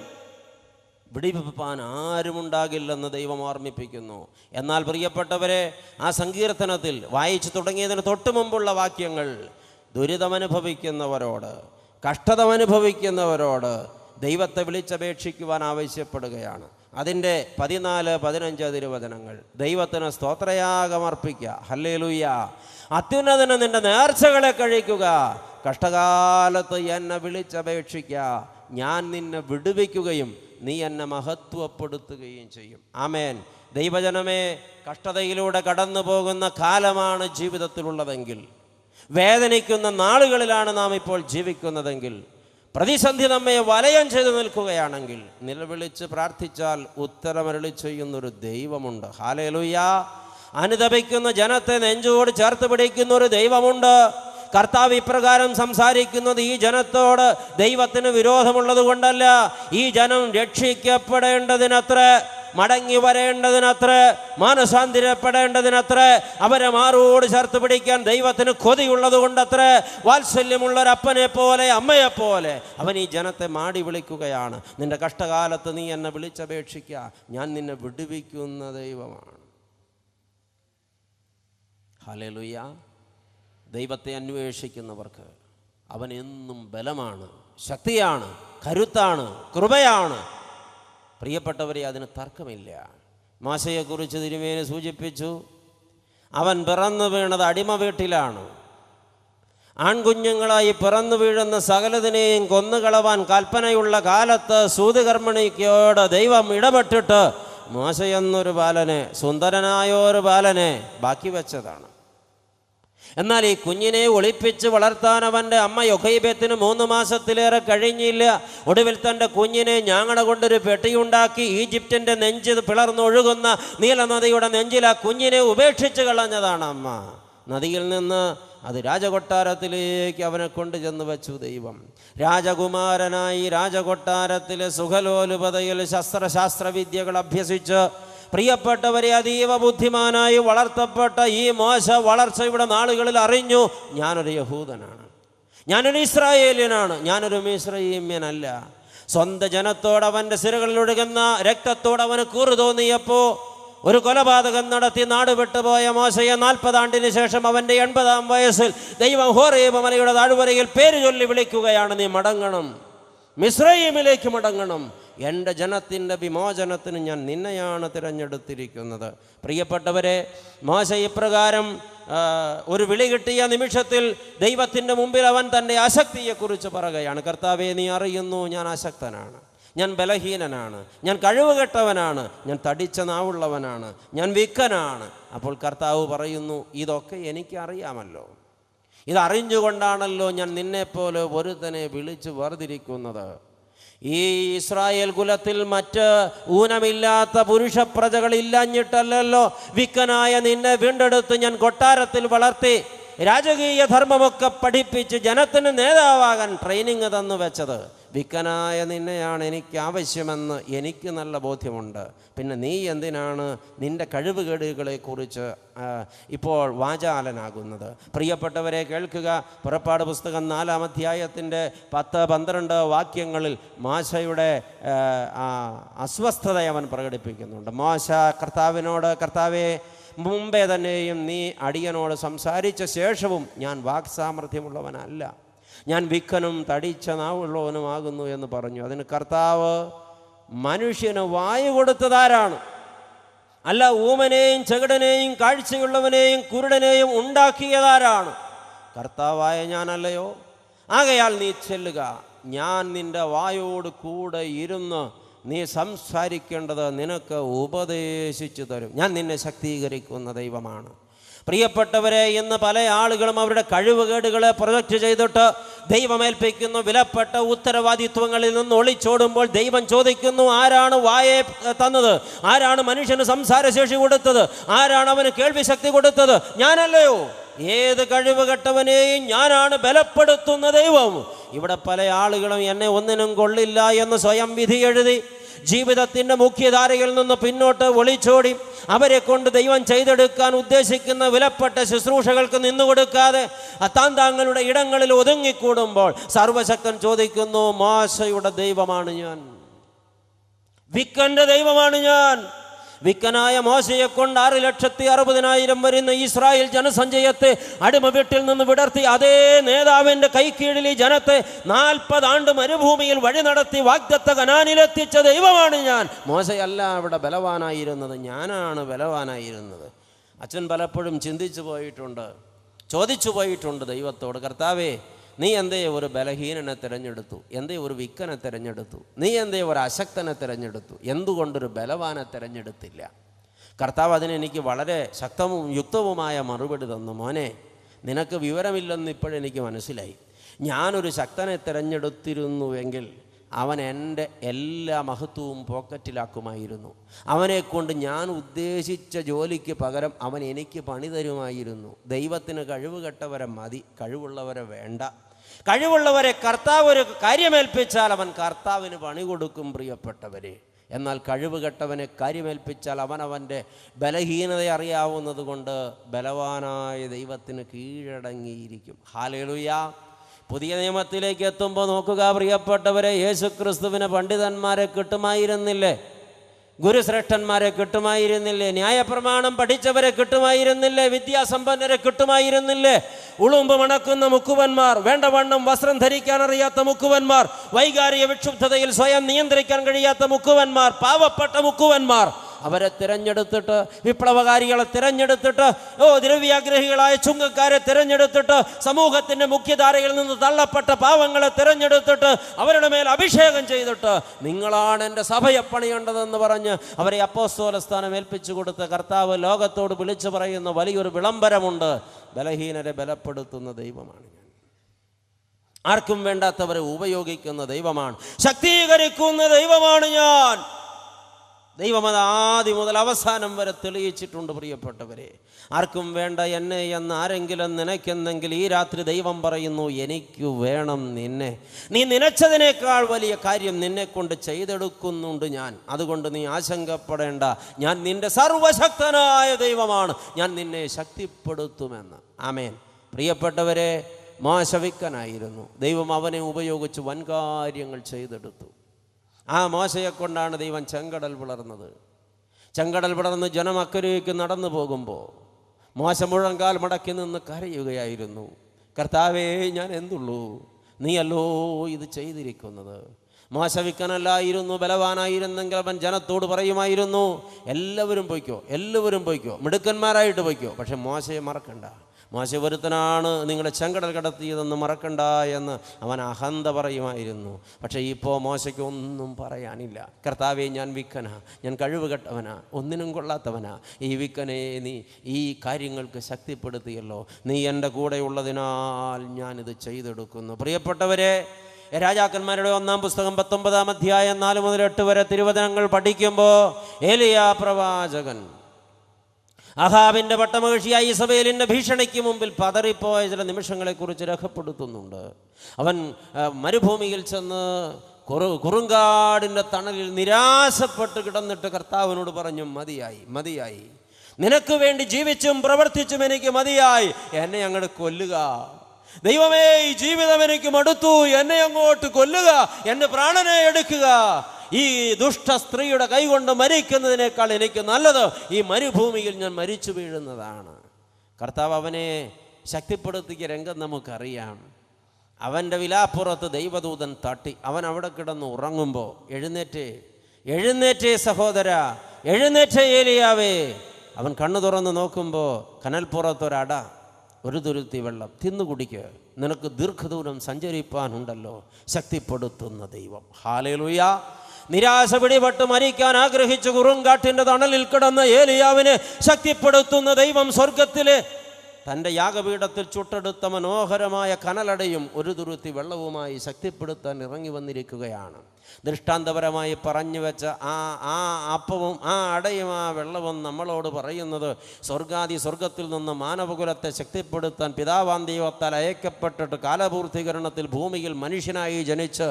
വിടിവിപ്പാൻ ആരുമുണ്ടാകില്ലെന്ന് ദൈവം ഓർമ്മിപ്പിക്കുന്നു. എന്നാൽ പ്രിയപ്പെട്ടവരെ, ആ സങ്കീർത്തനത്തിൽ വായിച്ചു തുടങ്ങിയതിന് തൊട്ട് മുമ്പുള്ള വാക്യങ്ങൾ ദുരിതമനുഭവിക്കുന്നവരോട്, കഷ്ടതമനുഭവിക്കുന്നവരോട് ദൈവത്തെ വിളിച്ചപേക്ഷിക്കുവാൻ ആവശ്യപ്പെടുകയാണ്. അതിൻ്റെ 14-15 തിരുവചനങ്ങൾ, ദൈവത്തിന് സ്തോത്രയാഗമർപ്പിക്കുക, ഹല്ലേലൂയ, അത്യുന്നതന് നിന്റെ നേർച്ചകളെ കഴിക്കുക, കഷ്ടകാലത്ത് എന്നെ വിളിച്ചപേക്ഷിക്കുക, ഞാൻ നിന്നെ വിടുവിക്കുകയും നീ എന്നെ മഹത്വപ്പെടുത്തുകയും ചെയ്യും. ആമേൻ. ദൈവജനമേ, കഷ്ടതയിലൂടെ കടന്നു പോകുന്ന കാലമാണ് ജീവിതത്തിലുള്ളതെങ്കിൽ, വേദനിക്കുന്ന നാളുകളിലാണ് നാം ഇപ്പോൾ ജീവിക്കുന്നതെങ്കിൽ, പ്രതിസന്ധി നമ്മെ വലയം ചെയ്തു നിൽക്കുകയാണെങ്കിൽ, നിലവിളിച്ച് പ്രാർത്ഥിച്ചാൽ ഉത്തരമരുളി ചെയ്യുന്നൊരു ദൈവമുണ്ട്. ഹല്ലേലൂയ. അനുതപിക്കുന്ന ജനത്തെ നെഞ്ചോട് ചേർത്ത് പിടിക്കുന്ന ഒരു ദൈവമുണ്ട്. കർത്താവ് ഇപ്രകാരം സംസാരിക്കുന്നത് ഈ ജനത്തോട് ദൈവത്തിന് വിരോധമുള്ളത് കൊണ്ടല്ല, ഈ ജനം രക്ഷിക്കപ്പെടേണ്ടതിനത്ര, മടങ്ങി വരേണ്ടതിനത്ര, മാനസാന്തരപ്പെടേണ്ടതിനത്ര, അവരെ മാറോട് ചേർത്ത് പിടിക്കാൻ ദൈവത്തിന് കൊതിയുള്ളത് കൊണ്ടത്ര, വാത്സല്യമുള്ളൊരപ്പനെ പോലെ അമ്മയെപ്പോലെ അവൻ ഈ ജനത്തെ മാടി വിളിക്കുകയാണ്. നിന്റെ കഷ്ടകാലത്ത് നീ എന്നെ വിളിച്ചപേക്ഷിക്കുക, ഞാൻ നിന്നെ വിടുവിക്കുന്ന ദൈവമാണ്. ഹല്ലേലൂയ. ദൈവത്തെ അന്വേഷിക്കുന്നവർക്ക് അവൻ എന്നും ബലമാണ്, ശക്തിയാണ്, കരുത്താണ്, കൃപയാണ്. പ്രിയപ്പെട്ടവരെ, അതിന് തർക്കമില്ല. മോശയെക്കുറിച്ച് തിരുമേനി സൂചിപ്പിച്ചു, അവൻ പിറന്നു വീണത് അടിമ വീട്ടിലാണ്. ആൺകുഞ്ഞുങ്ങളായി പിറന്നു വീഴുന്ന സകലതിനെയും കൊന്നുകളവാൻ കൽപ്പനയുള്ള കാലത്ത് സൂതുകർമ്മിണിക്കോട് ദൈവം ഇടപെട്ടിട്ട് മോശയെന്നൊരു ബാലനെ, സുന്ദരനായൊരു ബാലനെ ബാക്കി വെച്ചതാണ്. എന്നാൽ ഈ കുഞ്ഞിനെ ഒളിപ്പിച്ച് വളർത്താൻ അവൻ്റെ അമ്മ യൊഖൈബത്തിന് 3 മാസത്തിലേറെ കഴിഞ്ഞില്ല. ഒടുവിൽ തൻ്റെ കുഞ്ഞിനെ ഞാങ്ങണ കൊണ്ടൊരു പെട്ടിയുണ്ടാക്കി ഈജിപ്തിൻ്റെ നെഞ്ച് പിളർന്നൊഴുകുന്ന നീലനദിയുടെ നെഞ്ചിൽ ആ കുഞ്ഞിനെ ഉപേക്ഷിച്ച് കളഞ്ഞതാണ് അമ്മ. നദിയിൽ നിന്ന് അത് രാജകൊട്ടാരത്തിലേക്ക് അവനെ കൊണ്ടുചെന്ന് വച്ചു ദൈവം. രാജകുമാരനായി രാജകൊട്ടാരത്തിലെ സുഖലോലുപതയിൽ ശാസ്ത്രവിദ്യകൾ അഭ്യസിച്ച് പ്രിയപ്പെട്ടവരെ അതീവ ബുദ്ധിമാനായി വളർത്തപ്പെട്ട ഈ മോശ വളർച്ചയുടെ നാളുകളിൽ അറിഞ്ഞു, ഞാനൊരു യഹൂദനാണ്, ഞാനൊരു ഇസ്രായേലിയനാണ്, ഞാനൊരു മിസ്രയീമ്യനല്ല. സ്വന്തം ജനത്തോട് അവൻ്റെ സിരകളിലൊഴുകുന്ന രക്തത്തോട് അവന് കൂറ് തോന്നിയപ്പോൾ ഒരു കൊലപാതകം നടത്തി നാട് വിട്ടുപോയ മോശയെ 40 ആണ്ടിന് ശേഷം അവൻ്റെ 80-ാം വയസ്സിൽ ദൈവം ഹോറേബ് മലയുടെ താഴ്വരയിൽ പേര് ചൊല്ലി വിളിക്കുകയാണ്, നീ മടങ്ങണം, മിസ്രയീമിലേക്ക് മടങ്ങണം, എൻ്റെ ജനത്തിൻ്റെ വിമോചനത്തിന് ഞാൻ നിന്നെയാണ് തിരഞ്ഞെടുത്തിരിക്കുന്നത്. പ്രിയപ്പെട്ടവരെ, മോശ ഇപ്രകാരം ഒരു വിളി കിട്ടിയ നിമിഷത്തിൽ ദൈവത്തിൻ്റെ മുമ്പിൽ അവൻ തൻ്റെ ആസക്തിയെക്കുറിച്ച് പറയുകയാണ്. കർത്താവേ, നീ അറിയുന്നു ഞാൻ അശക്തനാണ്, ഞാൻ ബലഹീനനാണ്, ഞാൻ കഴിവുകെട്ടവനാണ്, ഞാൻ തടിച്ച നാവുള്ളവനാണ്, ഞാൻ വിക്കനാണ്. അപ്പോൾ കർത്താവ് പറയുന്നു, ഇതൊക്കെ എനിക്കറിയാമല്ലോ, ഇതറിഞ്ഞുകൊണ്ടാണല്ലോ ഞാൻ നിന്നെപ്പോലെ ഒരുത്തനെ വിളിച്ച് വേർതിരിക്കുന്നത്. ഈ ഇസ്രായേൽ കുലത്തിൽ മറ്റ് ഊനമില്ലാത്ത പുരുഷ പ്രജകളില്ലാഞ്ഞിട്ടല്ലോ വിക്കനായ നിന്നെ വീണ്ടെടുത്ത് ഞാൻ കൊട്ടാരത്തിൽ വളർത്തി രാജകീയ ധർമ്മമൊക്കെ പഠിപ്പിച്ച് ജനത്തിന് നേതാവാകാൻ ട്രെയിനിങ് തന്നു വെച്ചത്. വിക്കനായ നിന്നെയാണ് എനിക്ക് ആവശ്യമെന്ന് എനിക്ക് നല്ല ബോധ്യമുണ്ട്. പിന്നെ നീ എന്തിനാണ് നിൻ്റെ കഴിവുകേടുകളെക്കുറിച്ച് ഇപ്പോൾ വാചാലനാകുന്നത്? പ്രിയപ്പെട്ടവരെ കേൾക്കുക. പുറപ്പാട് പുസ്തകം 4-ാം അധ്യായത്തിൻ്റെ 10-12 വാക്യങ്ങളിൽ മോശയുടെ അസ്വസ്ഥത അവൻ പ്രകടിപ്പിക്കുന്നുണ്ട്. മോശ കർത്താവിനോട്, കർത്താവേ, മുമ്പേ തന്നെയും നീ അടിയനോട് സംസാരിച്ച ശേഷവും ഞാൻ വാക്സാമർഥ്യമുള്ളവനല്ല, ഞാൻ വിക്കനും തടിച്ച നാവുള്ളവനുമാകുന്നു എന്ന് പറഞ്ഞു. അതിന് കർത്താവ്, മനുഷ്യന് വായു കൊടുത്തതാരാണ്? അല്ല, ഊമനെയും ചെകിടനെയും കാഴ്ചയുള്ളവനെയും കുരുടനെയും ഉണ്ടാക്കിയതാരാണ്? കർത്താവായ ഞാനല്ലയോ? ആകയാൽ നീ ചെല്ലുക, ഞാൻ നിൻ്റെ വായോട് കൂടെ ഇരുന്ന് നീ സംസാരിക്കേണ്ടത് നിനക്ക് ഉപദേശിച്ചു തരും. ഞാൻ നിന്നെ ശക്തീകരിക്കുന്ന ദൈവമാണ്. പ്രിയപ്പെട്ടവരെ, ഇന്ന് പല ആളുകളും അവരുടെ കഴിവുകേടുകളെ പ്രൊജക്റ്റ് ചെയ്തിട്ട് ദൈവമേൽപ്പിക്കുന്ന വിലപ്പെട്ട ഉത്തരവാദിത്വങ്ങളിൽ നിന്ന് ഒളിച്ചോടുമ്പോൾ ദൈവം ചോദിക്കുന്നു, ആരാണ് വായെ തന്നത്? ആരാണ് മനുഷ്യന് സംസാരശേഷി കൊടുത്തത്? ആരാണ് അവന് കേൾവി ശക്തി കൊടുത്തത്? ഞാനല്ലയോ? ഏത് കഴിവുകെട്ടവനെയും ഞാനാണ് ബലപ്പെടുത്തുന്ന ദൈവം. ഇവിടെ പല ആളുകളും എന്നെ ഒന്നിനും കൊള്ളില്ല എന്ന് സ്വയം വിധി എഴുതി ജീവിതത്തിൻ്റെ മുഖ്യധാരയിൽ നിന്ന് പിന്നോട്ട് ഒളിച്ചോടി അവരെ കൊണ്ട് ദൈവം ചെയ്തെടുക്കാൻ ഉദ്ദേശിക്കുന്ന വിലപ്പെട്ട ശുശ്രൂഷകൾക്ക് നിന്നുകൊടുക്കാതെ താന്താങ്ങളുടെ ഇടങ്ങളിൽ ഒതുങ്ങിക്കൂടുമ്പോൾ സർവശക്തൻ ചോദിക്കുന്നു, മോശയുടെ ദൈവമാണ് ഞാൻ, വിക്കൻ്റെ ദൈവമാണ് ഞാൻ. വിക്കനായ മോശയെ കൊണ്ട് 6,60,000 വരുന്ന ഇസ്രായേൽ ജനസഞ്ചയത്തെ അടിമ വീട്ടിൽ നിന്ന് വിടർത്തി അതേ നേതാവിൻ്റെ കൈക്കീഴിൽ ഈ ജനത്തെ 40 ആണ്ട് മരുഭൂമിയിൽ വഴി നടത്തി വാഗ്ദത്ത കനാനിലെത്തിച്ച ദൈവമാണ് ഞാൻ. മോശയല്ല അവിടെ ബലവാനായിരുന്നത്, ഞാനാണ് ബലവാനായിരുന്നത്. അച്ഛൻ പലപ്പോഴും ചിന്തിച്ചു പോയിട്ടുണ്ട്, ചോദിച്ചു പോയിട്ടുണ്ട് ദൈവത്തോട്, കർത്താവേ, നീ എന്തേ ഒരു ബലഹീനനെ തിരഞ്ഞെടുത്തു? എന്തേ ഒരു വിക്കനെ തിരഞ്ഞെടുത്തു? നീ എന്തേ ഒരു അശക്തനെ തിരഞ്ഞെടുത്തു? എന്തുകൊണ്ടൊരു ബലവാനെ തിരഞ്ഞെടുത്തില്ല? കർത്താവ് അതിനെനിക്ക് വളരെ ശക്തവും യുക്തവുമായ മറുപടി തന്നു. മോനെ, നിനക്ക് വിവരമില്ലെന്ന് ഇപ്പോഴെനിക്ക് മനസ്സിലായി. ഞാനൊരു ശക്തനെ തിരഞ്ഞെടുത്തിരുന്നുവെങ്കിൽ അവൻ എൻ്റെ എല്ലാ മഹത്വവും പോക്കറ്റിലാക്കുമായിരുന്നു. അവനെക്കൊണ്ട് ഞാൻ ഉദ്ദേശിച്ച ജോലിക്ക് പകരം അവൻ എനിക്ക് പണി തരുമായിരുന്നു. ദൈവത്തിന് കഴിവുകെട്ടവരെ മതി, കഴിവുള്ളവരെ വേണ്ട. കഴിവുള്ളവരെ കർത്താവ് ഒരു കാര്യമേൽപ്പിച്ചാൽ അവൻ കർത്താവിന് പണി കൊടുക്കും പ്രിയപ്പെട്ടവരെ. എന്നാൽ കഴിവുകെട്ടവനെ കാര്യമേൽപ്പിച്ചാൽ അവനവൻ്റെ ബലഹീനത അറിയാവുന്നത് കൊണ്ട് ബലവാനായ ദൈവത്തിന് കീഴടങ്ങിയിരിക്കും. ഹല്ലേലൂയ. പുതിയ നിയമത്തിലേക്ക് എത്തുമ്പോൾ നോക്കുക പ്രിയപ്പെട്ടവരെ, യേശുക്രിസ്തുവിന് പണ്ഡിതന്മാരെ കിട്ടുമായിരുന്നില്ലേ? ഗുരുശ്രേഷ്ഠന്മാരെ കിട്ടുമായിരുന്നില്ലേ? ന്യായപ്രമാണം പഠിച്ചവരെ കിട്ടുമായിരുന്നില്ലേ? വിദ്യാസമ്പന്നരെ കിട്ടുമായിരുന്നില്ലേ? ഉളുമ്പ് മണക്കുന്ന മുക്കുവന്മാർ, വേണ്ടവണ്ണം വസ്ത്രം ധരിക്കാൻ അറിയാത്ത മുക്കുവന്മാർ, വൈകാരിക വിക്ഷുബ്ധതയിൽ സ്വയം നിയന്ത്രിക്കാൻ കഴിയാത്ത മുക്കുവന്മാർ, പാവപ്പെട്ട മുക്കുവന്മാർ, അവരെ തിരഞ്ഞെടുത്തിട്ട്, വിപ്ലവകാരികളെ തിരഞ്ഞെടുത്തിട്ട്, ദ്രവ്യാഗ്രഹികളായ ചുങ്കക്കാരെ തിരഞ്ഞെടുത്തിട്ട്, സമൂഹത്തിൻ്റെ മുഖ്യധാരയിൽ നിന്ന് തള്ളപ്പെട്ട പാവങ്ങളെ തിരഞ്ഞെടുത്തിട്ട് അവരുടെ മേൽ അഭിഷേകം ചെയ്തിട്ട് നിങ്ങളാണ് എൻ്റെ സഭയെ പണിയേണ്ടതെന്ന് പറഞ്ഞ് അവരെ അപ്പോസ്തല സ്ഥാനം ഏൽപ്പിച്ചു കൊടുത്ത കർത്താവ് ലോകത്തോട് വിളിച്ചു പറയുന്ന വലിയൊരു വിളംബരമുണ്ട്. ബലഹീനരെ ബലപ്പെടുത്തുന്ന ദൈവമാണ് ഞാൻ. ആർക്കും വേണ്ടാത്തവരെ ഉപയോഗിക്കുന്ന ദൈവമാണ്, ശക്തീകരിക്കുന്ന ദൈവമാണ് ഞാൻ. ദൈവം അത് ആദ്യം മുതൽ അവസാനം വരെ തെളിയിച്ചിട്ടുണ്ട് പ്രിയപ്പെട്ടവരെ. ആർക്കും വേണ്ട എന്നെ എന്ന് ആരെങ്കിലും നനയ്ക്കുന്നെങ്കിൽ ഈ രാത്രി ദൈവം പറയുന്നു, എനിക്ക് വേണം നിന്നെ. നീ നനച്ചതിനേക്കാൾ വലിയ കാര്യം നിന്നെ കൊണ്ട് ചെയ്തെടുക്കുന്നുണ്ട് ഞാൻ. അതുകൊണ്ട് നീ ആശങ്കപ്പെടേണ്ട, ഞാൻ നിന്റെ സർവശക്തനായ ദൈവമാണ്, ഞാൻ നിന്നെ ശക്തിപ്പെടുത്തുമെന്ന്. ആമേൻ. പ്രിയപ്പെട്ടവരെ, മോശവിക്കനായിരുന്നു. ദൈവം അവനെ ഉപയോഗിച്ച് വൻകാര്യങ്ങൾ ചെയ്തെടുത്തു. ആ മോശയെ കൊണ്ടാണ് ദൈവം ചെങ്കടൽ പിളർന്നത്. ചെങ്കടൽ പിളർന്ന് ജനം അക്കരയ്ക്ക് നടന്നു പോകുമ്പോൾ മോശ മുഴങ്കാൽ മടക്കി നിന്ന് കരയുകയായിരുന്നു. കർത്താവേ, ഞാൻ എന്തുള്ളൂ, നീയല്ലോ ഇത് ചെയ്തിരിക്കുന്നത്. മോശവിക്കനല്ലായിരുന്നു, ബലവാനായിരുന്നെങ്കിൽ അവൻ ജനത്തോട് പറയുമായിരുന്നു, എല്ലാവരും പൊയ്ക്കോ, എല്ലാവരും പൊയ്ക്കോ, മിടുക്കന്മാരായിട്ട് പൊയ്ക്കോ, പക്ഷെ മോശയെ മറക്കണ്ട. മോശ ഒരുത്തനാണ് നിങ്ങളെ ചെങ്കടൽ കടത്തിയതെന്ന് മറക്കണ്ട എന്ന് അവൻ അഹന്ത പറയുമായിരുന്നു. പക്ഷേ ഇപ്പോൾ മോശയ്ക്ക് ഒന്നും പറയാനില്ല. കർത്താവേ, ഞാൻ വിക്കനാ, ഞാൻ കഴിവുകെട്ടവനാ, ഒന്നിനും കൊള്ളാത്തവനാ. ഈ വിക്കനെ നീ ഈ കാര്യങ്ങൾക്ക് ശക്തിപ്പെടുത്തിയല്ലോ, നീ എൻ്റെ കൂടെയുള്ളതിനാൽ ഞാനിത് ചെയ്തെടുക്കുന്നു. പ്രിയപ്പെട്ടവരെ, രാജാക്കന്മാരുടെ 1-ാം പുസ്തകം 19-ാം അധ്യായം 4 മുതൽ 8 വരെ തിരുവചനങ്ങൾ പഠിക്കുമ്പോൾ ഏലിയാ പ്രവാചകൻ അഹാബിൻ്റെ പട്ടമഹിഷിയായ ഇസബേലിൻ്റെ ഭീഷണിക്ക് മുമ്പിൽ പതറിപ്പോയ ചില നിമിഷങ്ങളെക്കുറിച്ച് രേഖപ്പെടുത്തുന്നുണ്ട്. അവൻ മരുഭൂമിയിൽ ചെന്ന് കുറുങ്കാടിൻ്റെ തണലിൽ നിരാശപ്പെട്ട് കിടന്നിട്ട് കർത്താവിനോട് പറഞ്ഞു, മതിയായി, മതിയായി, നിനക്ക് വേണ്ടി ജീവിച്ചും പ്രവർത്തിച്ചും എനിക്ക് മതിയായി, എന്നെ അങ്ങോട്ട് കൊല്ലുക. ദൈവമേ, ഈ ജീവിതം എനിക്ക് മടുത്തു, എന്നെ അങ്ങോട്ട് കൊല്ലുക, എൻ്റെ പ്രാണനെ എടുക്കുക. ഈ ദുഷ്ട സ്ത്രീയുടെ കൈകൊണ്ട് മരിക്കുന്നതിനേക്കാൾ എനിക്ക് നല്ലത് ഈ മരുഭൂമിയിൽ ഞാൻ മരിച്ചു വീഴുന്നതാണ്. കർത്താവ് അവനെ ശക്തിപ്പെടുത്തിയ രംഗം നമുക്കറിയാം. അവൻ്റെ വിലാപ്പുറത്ത് ദൈവദൂതൻ തട്ടി. അവൻ അവിടെ കിടന്ന് ഉറങ്ങുമ്പോൾ എഴുന്നേറ്റേ സഹോദര, എഴുന്നേറ്റേ ഏലിയാവേ. അവൻ കണ്ണു തുറന്ന് നോക്കുമ്പോൾ കനൽപ്പുറത്തൊരട, ഒരു തുരുത്തി വെള്ളം തിന്നു കുടിക്കുക, നിനക്ക് ദീർഘദൂരം സഞ്ചരിപ്പാനുണ്ടല്ലോ. ശക്തിപ്പെടുത്തുന്ന ദൈവം. ഹല്ലേലൂയ. നിരാശ പിടിപെട്ട് മരിക്കാൻ ആഗ്രഹിച്ച് കുറുങ്കാട്ടിൻ്റെ തണലിൽ കിടന്ന ഏലിയാവിനെ ശക്തിപ്പെടുത്തുന്ന ദൈവം സ്വർഗത്തിലെ തൻ്റെ യാഗപീഠത്തിൽ ചുട്ടെടുത്ത മനോഹരമായ കനലടയും ഒരു തുരുത്തി വെള്ളവുമായി ശക്തിപ്പെടുത്താൻ ഇറങ്ങി വന്നിരിക്കുകയാണ്. ദൃഷ്ടാന്തപരമായി പറഞ്ഞു വെച്ച ആ അപ്പവും ആ അടയും ആ വെള്ളവും നമ്മളോട് പറയുന്നത് സ്വർഗത്തിൽ നിന്ന് മാനവകുലത്തെ ശക്തിപ്പെടുത്താൻ പിതാവാം ദൈവത്താൽ അയക്കപ്പെട്ടിട്ട് കാലപൂർത്തീകരണത്തിൽ ഭൂമിയിൽ മനുഷ്യനായി ജനിച്ച്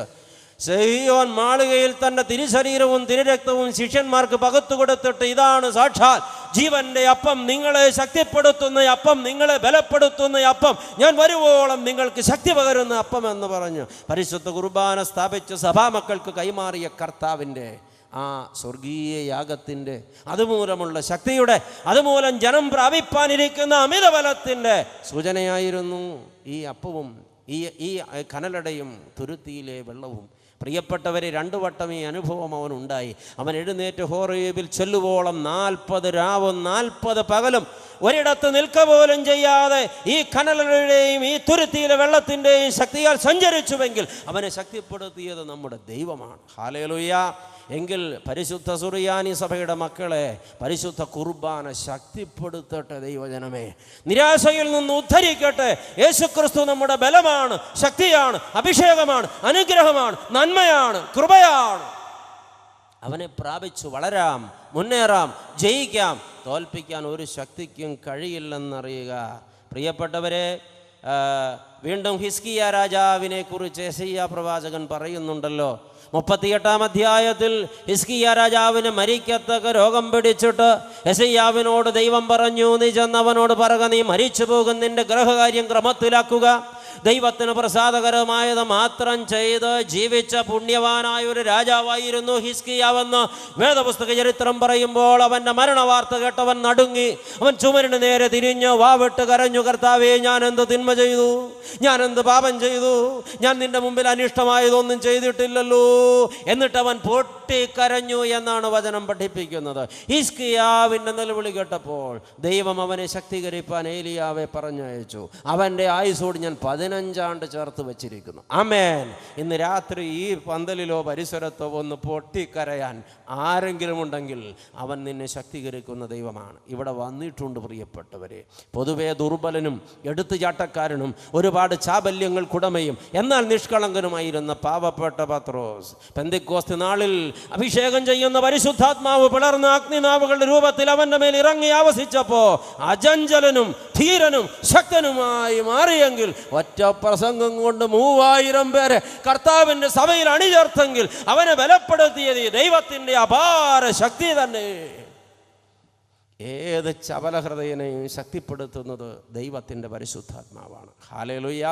സീയോൻ മാളികയിൽ തൻ്റെ തിരുശരീരവും തിരുരക്തവും ശിഷ്യന്മാർക്ക് പകർത്തു കൊടുത്തിട്ട് ഇതാണ് സാക്ഷാൽ ജീവന്റെ അപ്പം, നിങ്ങളെ ശക്തിപ്പെടുത്തുന്ന അപ്പം, നിങ്ങളെ ബലപ്പെടുത്തുന്ന അപ്പം, ഞാൻ വരുവോളം നിങ്ങൾക്ക് ശക്തി പകരുന്ന അപ്പം എന്ന് പറഞ്ഞു പരിശുദ്ധ കുർബാന സ്ഥാപിച്ച് സഭാമക്കൾക്ക് കൈമാറിയ കർത്താവിൻ്റെ ആ സ്വർഗീയ യാഗത്തിൻ്റെ അതുമൂലമുള്ള ശക്തിയുടെ അതുമൂലം ജനം പ്രാപിപ്പാനിരിക്കുന്ന അമിതബലത്തിൻ്റെ സൂചനയായിരുന്നു ഈ അപ്പവും ഈ കനലടയും തുരുത്തിയിലെ വെള്ളവും. പ്രിയപ്പെട്ടവരെ, 2 വട്ടം ഈ അനുഭവം അവനുണ്ടായി. അവൻ എഴുന്നേറ്റ് ഹോറേബിൽ ചൊല്ലുവോളം 40 രാവും 40 പകലും ഒരിടത്ത് നിൽക്ക പോലും ചെയ്യാതെ ഈ കനലുകളുടെയും ഈ തുരുത്തിയിലെ വെള്ളത്തിൻ്റെയും ശക്തിയാൽ സഞ്ചരിച്ചുവെങ്കിൽ അവനെ ശക്തിപ്പെടുത്തിയത് നമ്മുടെ ദൈവമാണ്. ഹല്ലേലൂയ. എങ്കിൽ പരിശുദ്ധ സുറിയാനി സഭയുടെ മക്കളെ പരിശുദ്ധ കുർബാന ശക്തിപ്പെടുത്തട്ടെ. ദൈവജനമേ, നിരാശയിൽ നിന്ന് ഉദ്ധരിക്കട്ടെ. യേശുക്രിസ്തു നമ്മുടെ ബലമാണ്, ശക്തിയാണ്, അഭിഷേകമാണ്, അനുഗ്രഹമാണ്, നന്മയാണ്, കൃപയാണ്. അവനെ പ്രാപിച്ചു വളരാം, മുന്നേറാം, ജയിക്കാം. തോൽപ്പിക്കാൻ ഒരു ശക്തിക്കും കഴിയില്ലെന്നറിയുക. പ്രിയപ്പെട്ടവരെ, വീണ്ടും ഹിസ്കിയ രാജാവിനെ കുറിച്ച് യെശയ്യാ പ്രവാചകൻ പറയുന്നുണ്ടല്ലോ. 38-ാം അധ്യായത്തിൽ ഹിസ്കിയ രാജാവിന് മരിക്കത്തക്ക രോഗം പിടിച്ചിട്ട് യെശയ്യാവിനോട് ദൈവം പറഞ്ഞു, നീ ചെന്നവനോട് പറക, നീ മരിച്ചു പോകും, നിന്റെ ഗ്രഹകാര്യം ക്രമത്തിലാക്കുക, ദൈവത്തിന് പ്രസാദകരമായത് മാത്രം ചെയ്ത് ജീവിച്ച പുണ്യവാനായ ഒരു രാജാവായിരുന്നു ഹിസ്കിയാവെന്ന് വേദപുസ്തക ചരിത്രം പറയുമ്പോൾ അവൻ്റെ മരണവാർത്ത കേട്ടവൻ നടുങ്ങി. അവൻ ചുമരിന് നേരെ തിരിഞ്ഞ് വാവിട്ട് കരഞ്ഞു, കർത്താവേ, ഞാൻ എന്ത് തിന്മ ചെയ്തു, ഞാൻ എന്ത് പാപം ചെയ്തു, ഞാൻ നിന്റെ മുമ്പിൽ അനിഷ്ടമായതൊന്നും ചെയ്തിട്ടില്ലല്ലോ. എന്നിട്ട് അവൻ പൊട്ടിക്കരഞ്ഞു എന്നാണ് വചനം പഠിപ്പിക്കുന്നത്. ഹിസ്കിയാവിൻ്റെ നിലവിളി കേട്ടപ്പോൾ ദൈവം അവനെ ശക്തീകരിപ്പാൻ ഏലിയാവെ പറഞ്ഞയച്ചു. അവൻ്റെ ആയുസ്സോട് ഞാൻ 15 ആണ്ട് ചേർത്ത് വച്ചിരിക്കുന്നു. ആമേൻ. ഇന്ന് രാത്രി ഈ പന്തലിലോ പരിസരത്തോ ഒന്ന് പൊട്ടിക്കരയാൻ ആരെങ്കിലും ഉണ്ടെങ്കിൽ അവൻ നിന്നെ ശക്തീകരിക്കുന്ന ദൈവമാണ്. ഇവിടെ വന്നിട്ടുണ്ട് പ്രിയപ്പെട്ടവരെ. പൊതുവെ ദുർബലനും എടുത്തുചാട്ടക്കാരനും ഒരുപാട് ചാബല്യങ്ങൾക്കുടമയും എന്നാൽ നിഷ്കളങ്കനുമായിരുന്ന പാവപ്പെട്ട പത്രോസ് പെന്തക്കോസ്ത് നാളിൽ അഭിഷേകം ചെയ്യുന്ന പരിശുദ്ധാത്മാവ് പിളർന്ന അഗ്നിനാവുകളുടെ രൂപത്തിൽ അവൻ്റെ മേൽ ഇറങ്ങി ആവസിച്ചപ്പോൾ അചഞ്ചലനും ധീരനും ശക്തനുമായി മാറിയെങ്കിൽ ഒറ്റ പ്രസംഗം കൊണ്ട് 3000 പേരെ കർത്താവിൻ്റെ സഭയിൽ അണിചേർത്തെങ്കിൽ അവനെ ബലപ്പെടുത്തിയത് ദൈവത്തിൻ്റെ അപാര ശക്തി തന്നെ. ഏത് ചപലഹൃദയനെയും ശക്തിപ്പെടുത്തുന്നത് ദൈവത്തിൻ്റെ പരിശുദ്ധാത്മാവാണ്. ഹല്ലേലൂയ.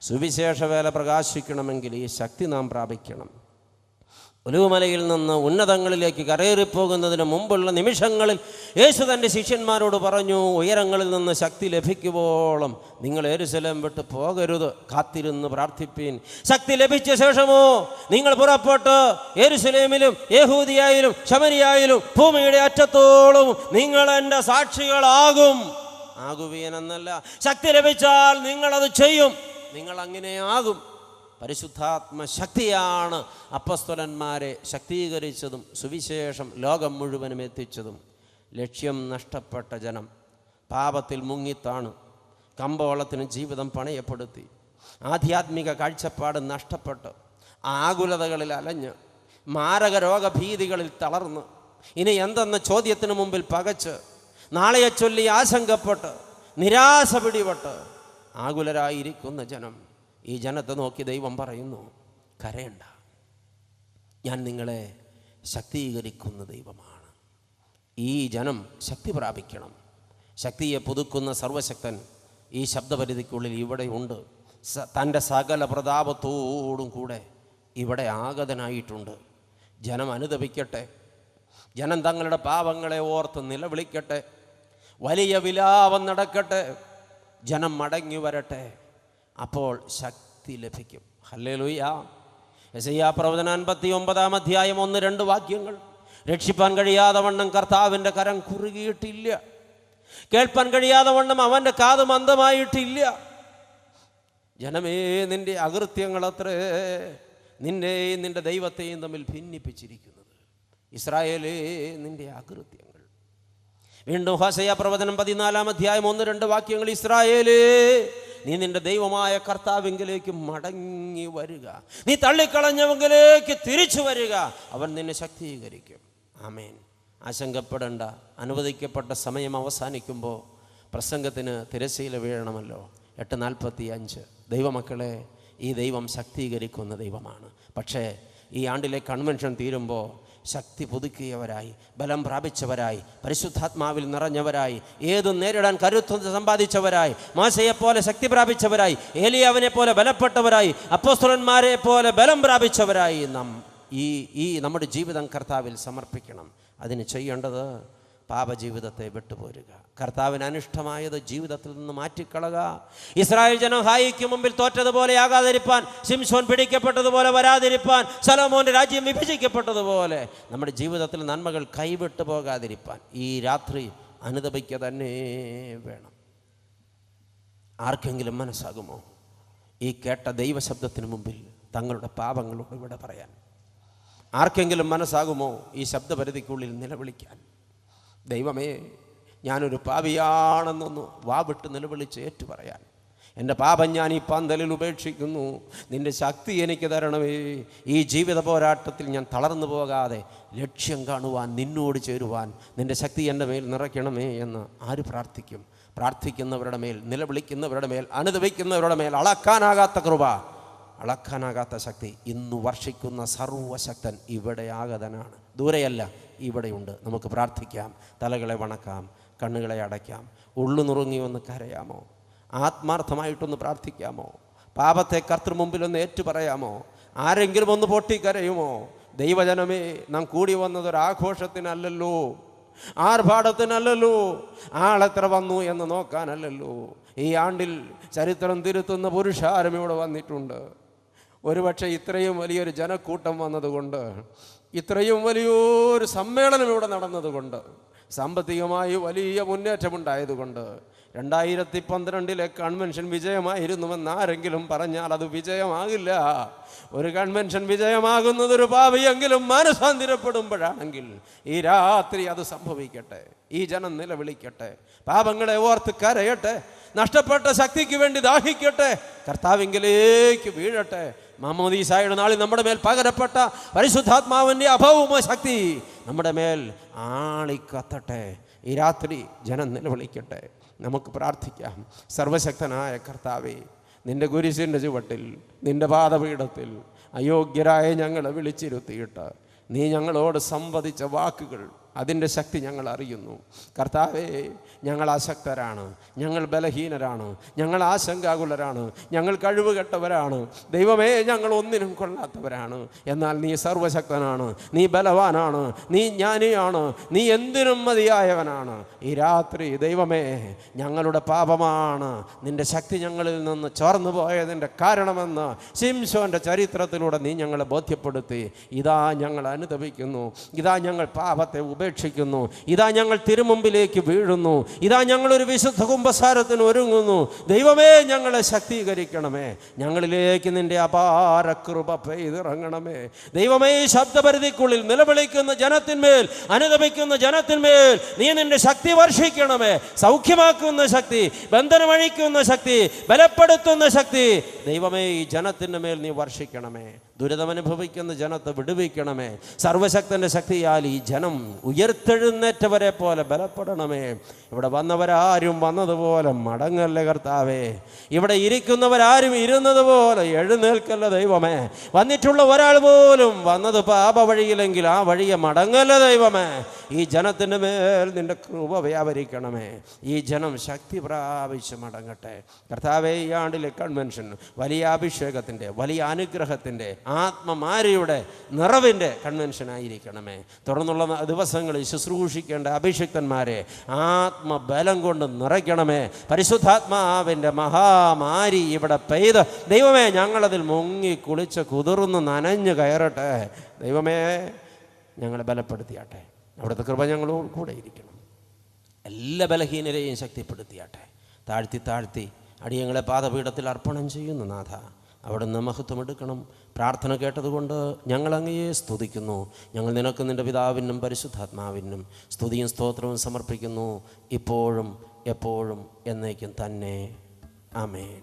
സുവിശേഷ വേല പ്രകാശിക്കണമെങ്കിൽ ഈ ശക്തി നാം പ്രാപിക്കണം. ഒലിവുമലയിൽ നിന്ന് ഉന്നതങ്ങളിലേക്ക് കരയേറിപ്പോകുന്നതിന് മുമ്പുള്ള നിമിഷങ്ങളിൽ യേശു തൻ്റെ ശിഷ്യന്മാരോട് പറഞ്ഞു, ഉയരങ്ങളിൽ നിന്ന് ശക്തി ലഭിക്കുവോളം നിങ്ങൾ യെരൂശലേം വിട്ട് പോകരുത്, കാത്തിരുന്ന് പ്രാർത്ഥിപ്പീൻ. ശക്തി ലഭിച്ച ശേഷമോ നിങ്ങൾ പുറപ്പെട്ട് യെരൂശലേമിലും യഹൂദിയയിലും ശമരിയയിലും ഭൂമിയുടെ അറ്റത്തോളം നിങ്ങൾ എൻ്റെ സാക്ഷികളാകും. ആകുവീനെന്നല്ല, ശക്തി ലഭിച്ചാൽ നിങ്ങളത് ചെയ്യും, നിങ്ങൾ അങ്ങനെ ആകും. പരിശുദ്ധാത്മ ശക്തിയാണ് അപ്പസ്തലന്മാരെ ശക്തീകരിച്ചതും സുവിശേഷം ലോകം മുഴുവനും എത്തിച്ചതും. ലക്ഷ്യം നഷ്ടപ്പെട്ട ജനം പാപത്തിൽ മുങ്ങിത്താണ് കമ്പോളത്തിന് ജീവിതം പണയപ്പെടുത്തി, ആധ്യാത്മിക കാഴ്ചപ്പാട് നഷ്ടപ്പെട്ട് ആകുലതകളിൽ അലഞ്ഞ് മാരക രോഗഭീതികളിൽ തളർന്ന് ഇനി എന്തെന്ന ചോദ്യത്തിന് മുമ്പിൽ പകച്ച് നാളെയെ ചൊല്ലി ആശങ്കപ്പെട്ട് നിരാശ പിടിപെട്ട് ആകുലരായിരിക്കുന്ന ജനം. ഈ ജനത്തെ നോക്കി ദൈവം പറയുന്നു, കരയണ്ട, ഞാൻ നിങ്ങളെ ശക്തീകരിക്കുന്ന ദൈവമാണ്. ഈ ജനം ശക്തി പ്രാപിക്കണം. ശക്തിയെ പുതുക്കുന്ന സർവശക്തൻ ഈ ശബ്ദപരിധിക്കുള്ളിൽ ഇവിടെ ഉണ്ട്. തൻ്റെ സകല പ്രതാപത്തോടും കൂടെ ഇവിടെ ആഗതനായിട്ടുണ്ട്. ജനം അനുതപിക്കട്ടെ, ജനം തങ്ങളുടെ പാപങ്ങളെ ഓർത്ത് നിലവിളിക്കട്ടെ, വലിയ വിലാപം നടക്കട്ടെ, ജനം മടങ്ങി വരട്ടെ. അപ്പോൾ ശക്തി ലഭിക്കും. ഹല്ലേലൂയ. യെശയ്യാ പ്രവചനം 59-ാം അധ്യായം 1-2 വാക്യങ്ങൾ. രക്ഷിപ്പാൻ കഴിയാതെ വണ്ണം കർത്താവിൻ്റെ കരം കുറുകിയിട്ടില്ല, കേൾപ്പാൻ കഴിയാതെ വണ്ണം അവൻ്റെ കാത് മന്ദമായിട്ടില്ല. ജനമേ, നിന്റെ അകൃത്യങ്ങളത്രേ, നിന്നെയും നിന്റെ ദൈവത്തെയും തമ്മിൽ ഭിന്നിപ്പിച്ചിരിക്കുന്നത്? ഇസ്രായേലേ, നിന്റെ അകൃത്യങ്ങൾ. വീണ്ടും ഹോശയ്യ പ്രവചനം 14-ാം അധ്യായം 1-2 വാക്യങ്ങൾ. ഇസ്രായേലേ, നീ നിന്റെ ദൈവമായ കർത്താവിങ്കിലേക്ക് മടങ്ങി വരിക, നീ തള്ളിക്കളഞ്ഞവങ്കിലേക്ക് തിരിച്ചു വരിക, അവൻ നിന്നെ ശക്തീകരിക്കും. ആമേൻ. ആശങ്കപ്പെടേണ്ട. അനുവദിക്കപ്പെട്ട സമയം അവസാനിക്കുമ്പോൾ പ്രസംഗത്തിന് തിരശ്ശീല വീഴണമല്ലോ. 8:45. ദൈവമക്കളെ, ഈ ദൈവം ശക്തീകരിക്കുന്ന ദൈവമാണ്. പക്ഷേ ഈ ആണ്ടിലെ കൺവെൻഷൻ തീരുമ്പോൾ ശക്തി പുതുക്കിയവരായി, ബലം പ്രാപിച്ചവരായി, പരിശുദ്ധാത്മാവിൽ നിറഞ്ഞവരായി, ഏതും നേരിടാൻ കരുത്ത് സമ്പാദിച്ചവരായി, മോശയെപ്പോലെ ശക്തി പ്രാപിച്ചവരായി, ഏലിയാവിനെ പോലെ ബലപ്പെട്ടവരായി, അപ്പോസ്തലന്മാരെ പോലെ ബലം പ്രാപിച്ചവരായി നാം ഈ നമ്മുടെ ജീവിതം കർത്താവിൽ സമർപ്പിക്കണം. അതിന് ചെയ്യേണ്ടത് പാപജീവിതത്തെ വിട്ടുപോരുക, കർത്താവിന് അനിഷ്ടമായത് ജീവിതത്തിൽ നിന്ന് മാറ്റിക്കളക. ഇസ്രായേൽ ജനം ഹായിക്ക് മുമ്പിൽ തോറ്റതുപോലെ ആകാതിരിപ്പാൻ, ശിംശോൻ പിടിക്കപ്പെട്ടതുപോലെ വരാതിരിപ്പാൻ, ശലോമോന്റെ രാജ്യം വിഭജിക്കപ്പെട്ടതുപോലെ നമ്മുടെ ജീവിതത്തിൽ നന്മകൾ കൈവിട്ടു പോകാതിരിപ്പാൻ ഈ രാത്രി അനുതപിക്കുക തന്നെ വേണം. ആർക്കെങ്കിലും മനസ്സാകുമോ ഈ കേട്ട ദൈവശബ്ദത്തിന് മുമ്പിൽ തങ്ങളുടെ പാപങ്ങളോട് വിട പറയാൻ? ആർക്കെങ്കിലും മനസ്സാകുമോ ഈ ശബ്ദപരിധിക്കുള്ളിൽ നിലവിളിക്കാൻ? ദൈവമേ, ഞാനൊരു പാപിയാണെന്നൊന്ന് വാവിട്ട് നിലവിളിച്ച് ഏറ്റു പറയാൻ. എൻ്റെ പാപം ഞാൻ ഈ പന്തലിൽ ഉപേക്ഷിക്കുന്നു, നിൻ്റെ ശക്തി എനിക്ക് തരണമേ. ഈ ജീവിത പോരാട്ടത്തിൽ ഞാൻ തളർന്നു പോകാതെ ലക്ഷ്യം കാണുവാൻ, നിന്നോട് ചേരുവാൻ നിൻ്റെ ശക്തി എൻ്റെ മേൽ നിറയ്ക്കണമേ എന്ന് ആര് പ്രാർത്ഥിക്കും? പ്രാർത്ഥിക്കുന്നവരുടെ മേൽ, നിലവിളിക്കുന്നവരുടെ മേൽ, അനുദപിക്കുന്നവരുടെ മേൽ അളക്കാനാകാത്ത കൃപ, അളക്കാനാകാത്ത ശക്തി ഇന്ന് വർഷിക്കുന്ന സർവശക്തൻ ഇവിടെ ആഗതനാണ്. ദൂരെയല്ല, ഇവിടെയുണ്ട്. നമുക്ക് പ്രാർത്ഥിക്കാം, തലകളെ വണക്കാം, കണ്ണുകളെ അടയ്ക്കാം, ഉള്ളു നുറുങ്ങി ഒന്ന് കരയാമോ? ആത്മാർത്ഥമായിട്ടൊന്ന് പ്രാർത്ഥിക്കാമോ? പാപത്തെ കർത്തൃമുമ്പിലൊന്ന് ഏറ്റുപറയാമോ? ആരെങ്കിലും ഒന്ന് പൊട്ടിക്കരയുമോ? ദൈവജനമേ, നാം കൂടി വന്നതൊരാഘോഷത്തിനല്ലല്ലോ, ആർഭാടത്തിനല്ലല്ലോ, ആളെത്ര വന്നു എന്ന് നോക്കാനല്ലല്ലോ. ഈ ആണ്ടിൽ ചരിത്രം തിരുത്തുന്ന പുരുഷാരം ഇവിടെ വന്നിട്ടുണ്ട്. ഒരുപക്ഷെ ഇത്രയും വലിയൊരു ജനക്കൂട്ടം വന്നതുകൊണ്ട്, ഇത്രയും വലിയൊരു സമ്മേളനം ഇവിടെ നടന്നതുകൊണ്ട്, സാമ്പത്തികമായി വലിയ മുന്നേറ്റമുണ്ടായതുകൊണ്ട്, 2012 കൺവെൻഷൻ വിജയമായിരുന്നുവെന്ന് ആരെങ്കിലും പറഞ്ഞാൽ അത് വിജയമാകില്ല. ഒരു കൺവെൻഷൻ വിജയമാകുന്നത് ഒരു പാപിയെങ്കിലും മാനസാന്തരപ്പെടുമ്പോഴാണെങ്കിൽ ഈ രാത്രി അത് സംഭവിക്കട്ടെ. ഈ ജനം നിലവിളിക്കട്ടെ, പാപങ്ങളെ ഓർത്ത് കരയട്ടെ, നഷ്ടപ്പെട്ട ശക്തിക്ക് വേണ്ടി ദാഹിക്കട്ടെ, കർത്താവിങ്കിലേക്ക് വീഴട്ടെ. മാമോദീസായുടെ നാളിൽ നമ്മുടെ മേൽ പകരപ്പെട്ട പരിശുദ്ധാത്മാവിൻ്റെ അഭൗമ ശക്തി നമ്മുടെ മേൽ ആളിക്കത്തട്ടെ. ഈ രാത്രി ജനം നിലവിളിക്കട്ടെ. നമുക്ക് പ്രാർത്ഥിക്കാം. സർവശക്തനായ കർത്താവേ, നിൻ്റെ കുരിശിൻ്റെ ചുവട്ടിൽ, നിൻ്റെ പാദപീഠത്തിൽ അയോഗ്യരായ ഞങ്ങളെ വിളിച്ചിരുത്തിയിട്ട് നീ ഞങ്ങളോട് സംവദിച്ച വാക്കുകൾ, അതിൻ്റെ ശക്തി ഞങ്ങൾ അറിയുന്നു. കർത്താവേ, ഞങ്ങൾ അശക്തരാണ്, ഞങ്ങൾ ബലഹീനരാണ്, ഞങ്ങൾ ആശങ്കാകുലരാണ്, ഞങ്ങൾ കഴിവുകെട്ടവരാണ്. ദൈവമേ, ഞങ്ങൾ ഒന്നിനും കൊള്ളാത്തവരാണ്. എന്നാൽ നീ സർവശക്തനാണ്, നീ ബലവാനാണ്, നീ ജ്ഞാനിയാണ്, നീ എന്തിനും മതിയായവനാണ്. ഈ രാത്രി ദൈവമേ, ഞങ്ങളുടെ പാപമാണ് നിൻ്റെ ശക്തി ഞങ്ങളിൽ നിന്ന് ചോർന്നു പോയതിൻ്റെ കാരണമെന്ന് ശിംശോൻ്റെ ചരിത്രത്തിലൂടെ നീ ഞങ്ങളെ ബോധ്യപ്പെടുത്തി. ഇതാ ഞങ്ങൾ അനുതപിക്കുന്നു, ഇതാ ഞങ്ങൾ പാപത്തെ ഉപേക്ഷിക്കുന്നു, ഇതാ ഞങ്ങൾ തിരുമുമ്പിലേക്ക് വീഴുന്നു, ഇതാ ഞങ്ങളൊരു വിശുദ്ധ കുമ്പസാരത്തിന് ഒരുങ്ങുന്നു. ദൈവമേ, ഞങ്ങളെ ശക്തീകരിക്കണമേ, ഞങ്ങളിലേക്ക് നിൻ്റെ അപാര കൃപ പെയ്തിറങ്ങണമേ. ദൈവമേ, ഈ ശബ്ദപരിധിക്കുള്ളിൽ നിലവിളിക്കുന്ന ജനത്തിന്മേൽ, അനുതപിക്കുന്ന ജനത്തിന്മേൽ നീ നിൻ്റെ ശക്തി വർഷിക്കണമേ. സൗഖ്യമാക്കുന്ന ശക്തി, ബന്ധനമഴിക്കുന്ന ശക്തി, ബലപ്പെടുത്തുന്ന ശക്തി ദൈവമേ ഈ ജനത്തിൻ്റെ മേൽ നീ വർഷിക്കണമേ. ദുരിതമനുഭവിക്കുന്ന ജനത്തെ വിടുവിക്കണമേ. സർവശക്തൻ്റെ ശക്തിയാൽ ഈ ജനം ഉയർത്തെഴുന്നേറ്റവരെ പോലെ ബലപ്പെടണമേ. ഇവിടെ വന്നവരാരും വന്നതുപോലെ മടങ്ങല്ലേ കർത്താവേ. ഇവിടെ ഇരിക്കുന്നവരാരും ഇരുന്നതുപോലെ എഴുന്നേൽക്കല്ല ദൈവമേ. വന്നിട്ടുള്ള ഒരാൾ പോലും വന്നത് പാപ വഴിയിലെങ്കിൽ ആ വഴിയെ മടങ്ങല്ല ദൈവമേ. ഈ ജനത്തിൻ്റെ മേൽ നിൻ്റെ കൃപ വ്യാപരിക്കണമേ. ഈ ജനം ശക്തി പ്രാപിച്ച് മടങ്ങട്ടെ കർത്താവേ. ഈ ആണ്ടിലെ കൺവെൻഷൻ വലിയ അഭിഷേകത്തിൻ്റെ, വലിയ അനുഗ്രഹത്തിൻ്റെ, ആത്മമാരിയുടെ നിറവിൻ്റെ കൺവെൻഷനായിരിക്കണമേ. തുടർന്നുള്ള ദിവസങ്ങളിൽ ശുശ്രൂഷിക്കേണ്ട അഭിഷിക്തന്മാരെ ആത്മബലം കൊണ്ട് നിറയ്ക്കണമേ. പരിശുദ്ധാത്മാവിൻ്റെ മഹാമാരി ഇവിടെ പെയ്ത് ദൈവമേ ഞങ്ങളതിൽ മുങ്ങി കുളിച്ച് കുതിർന്ന് നനഞ്ഞു കയറട്ടെ. ദൈവമേ, ഞങ്ങളെ ബലപ്പെടുത്തിയാട്ടെ. അവിടുത്തെ കൃപ ഞങ്ങളോട് കൂടെ ഇരിക്കണം. എല്ലാ ബലഹീനരെയും ശക്തിപ്പെടുത്തിയാട്ടെ. താഴ്ത്തി താഴ്ത്തി അടിയങ്ങളെ പാദപീഠത്തിൽ അർപ്പണം ചെയ്യുന്നു നാഥ. അവിടുന്ന് മഹത്വം എടുക്കണം. പ്രാർത്ഥന കേട്ടതുകൊണ്ട് ഞങ്ങൾ അങ്ങയെ സ്തുതിക്കുന്നു. ഞങ്ങൾ നിനക്ക് നിൻ്റെ പിതാവിനും പരിശുദ്ധാത്മാവിനും സ്തുതിയും സ്തോത്രവും സമർപ്പിക്കുന്നു, ഇപ്പോഴും എപ്പോഴും എന്നേക്കും തന്നെ. ആമേൻ.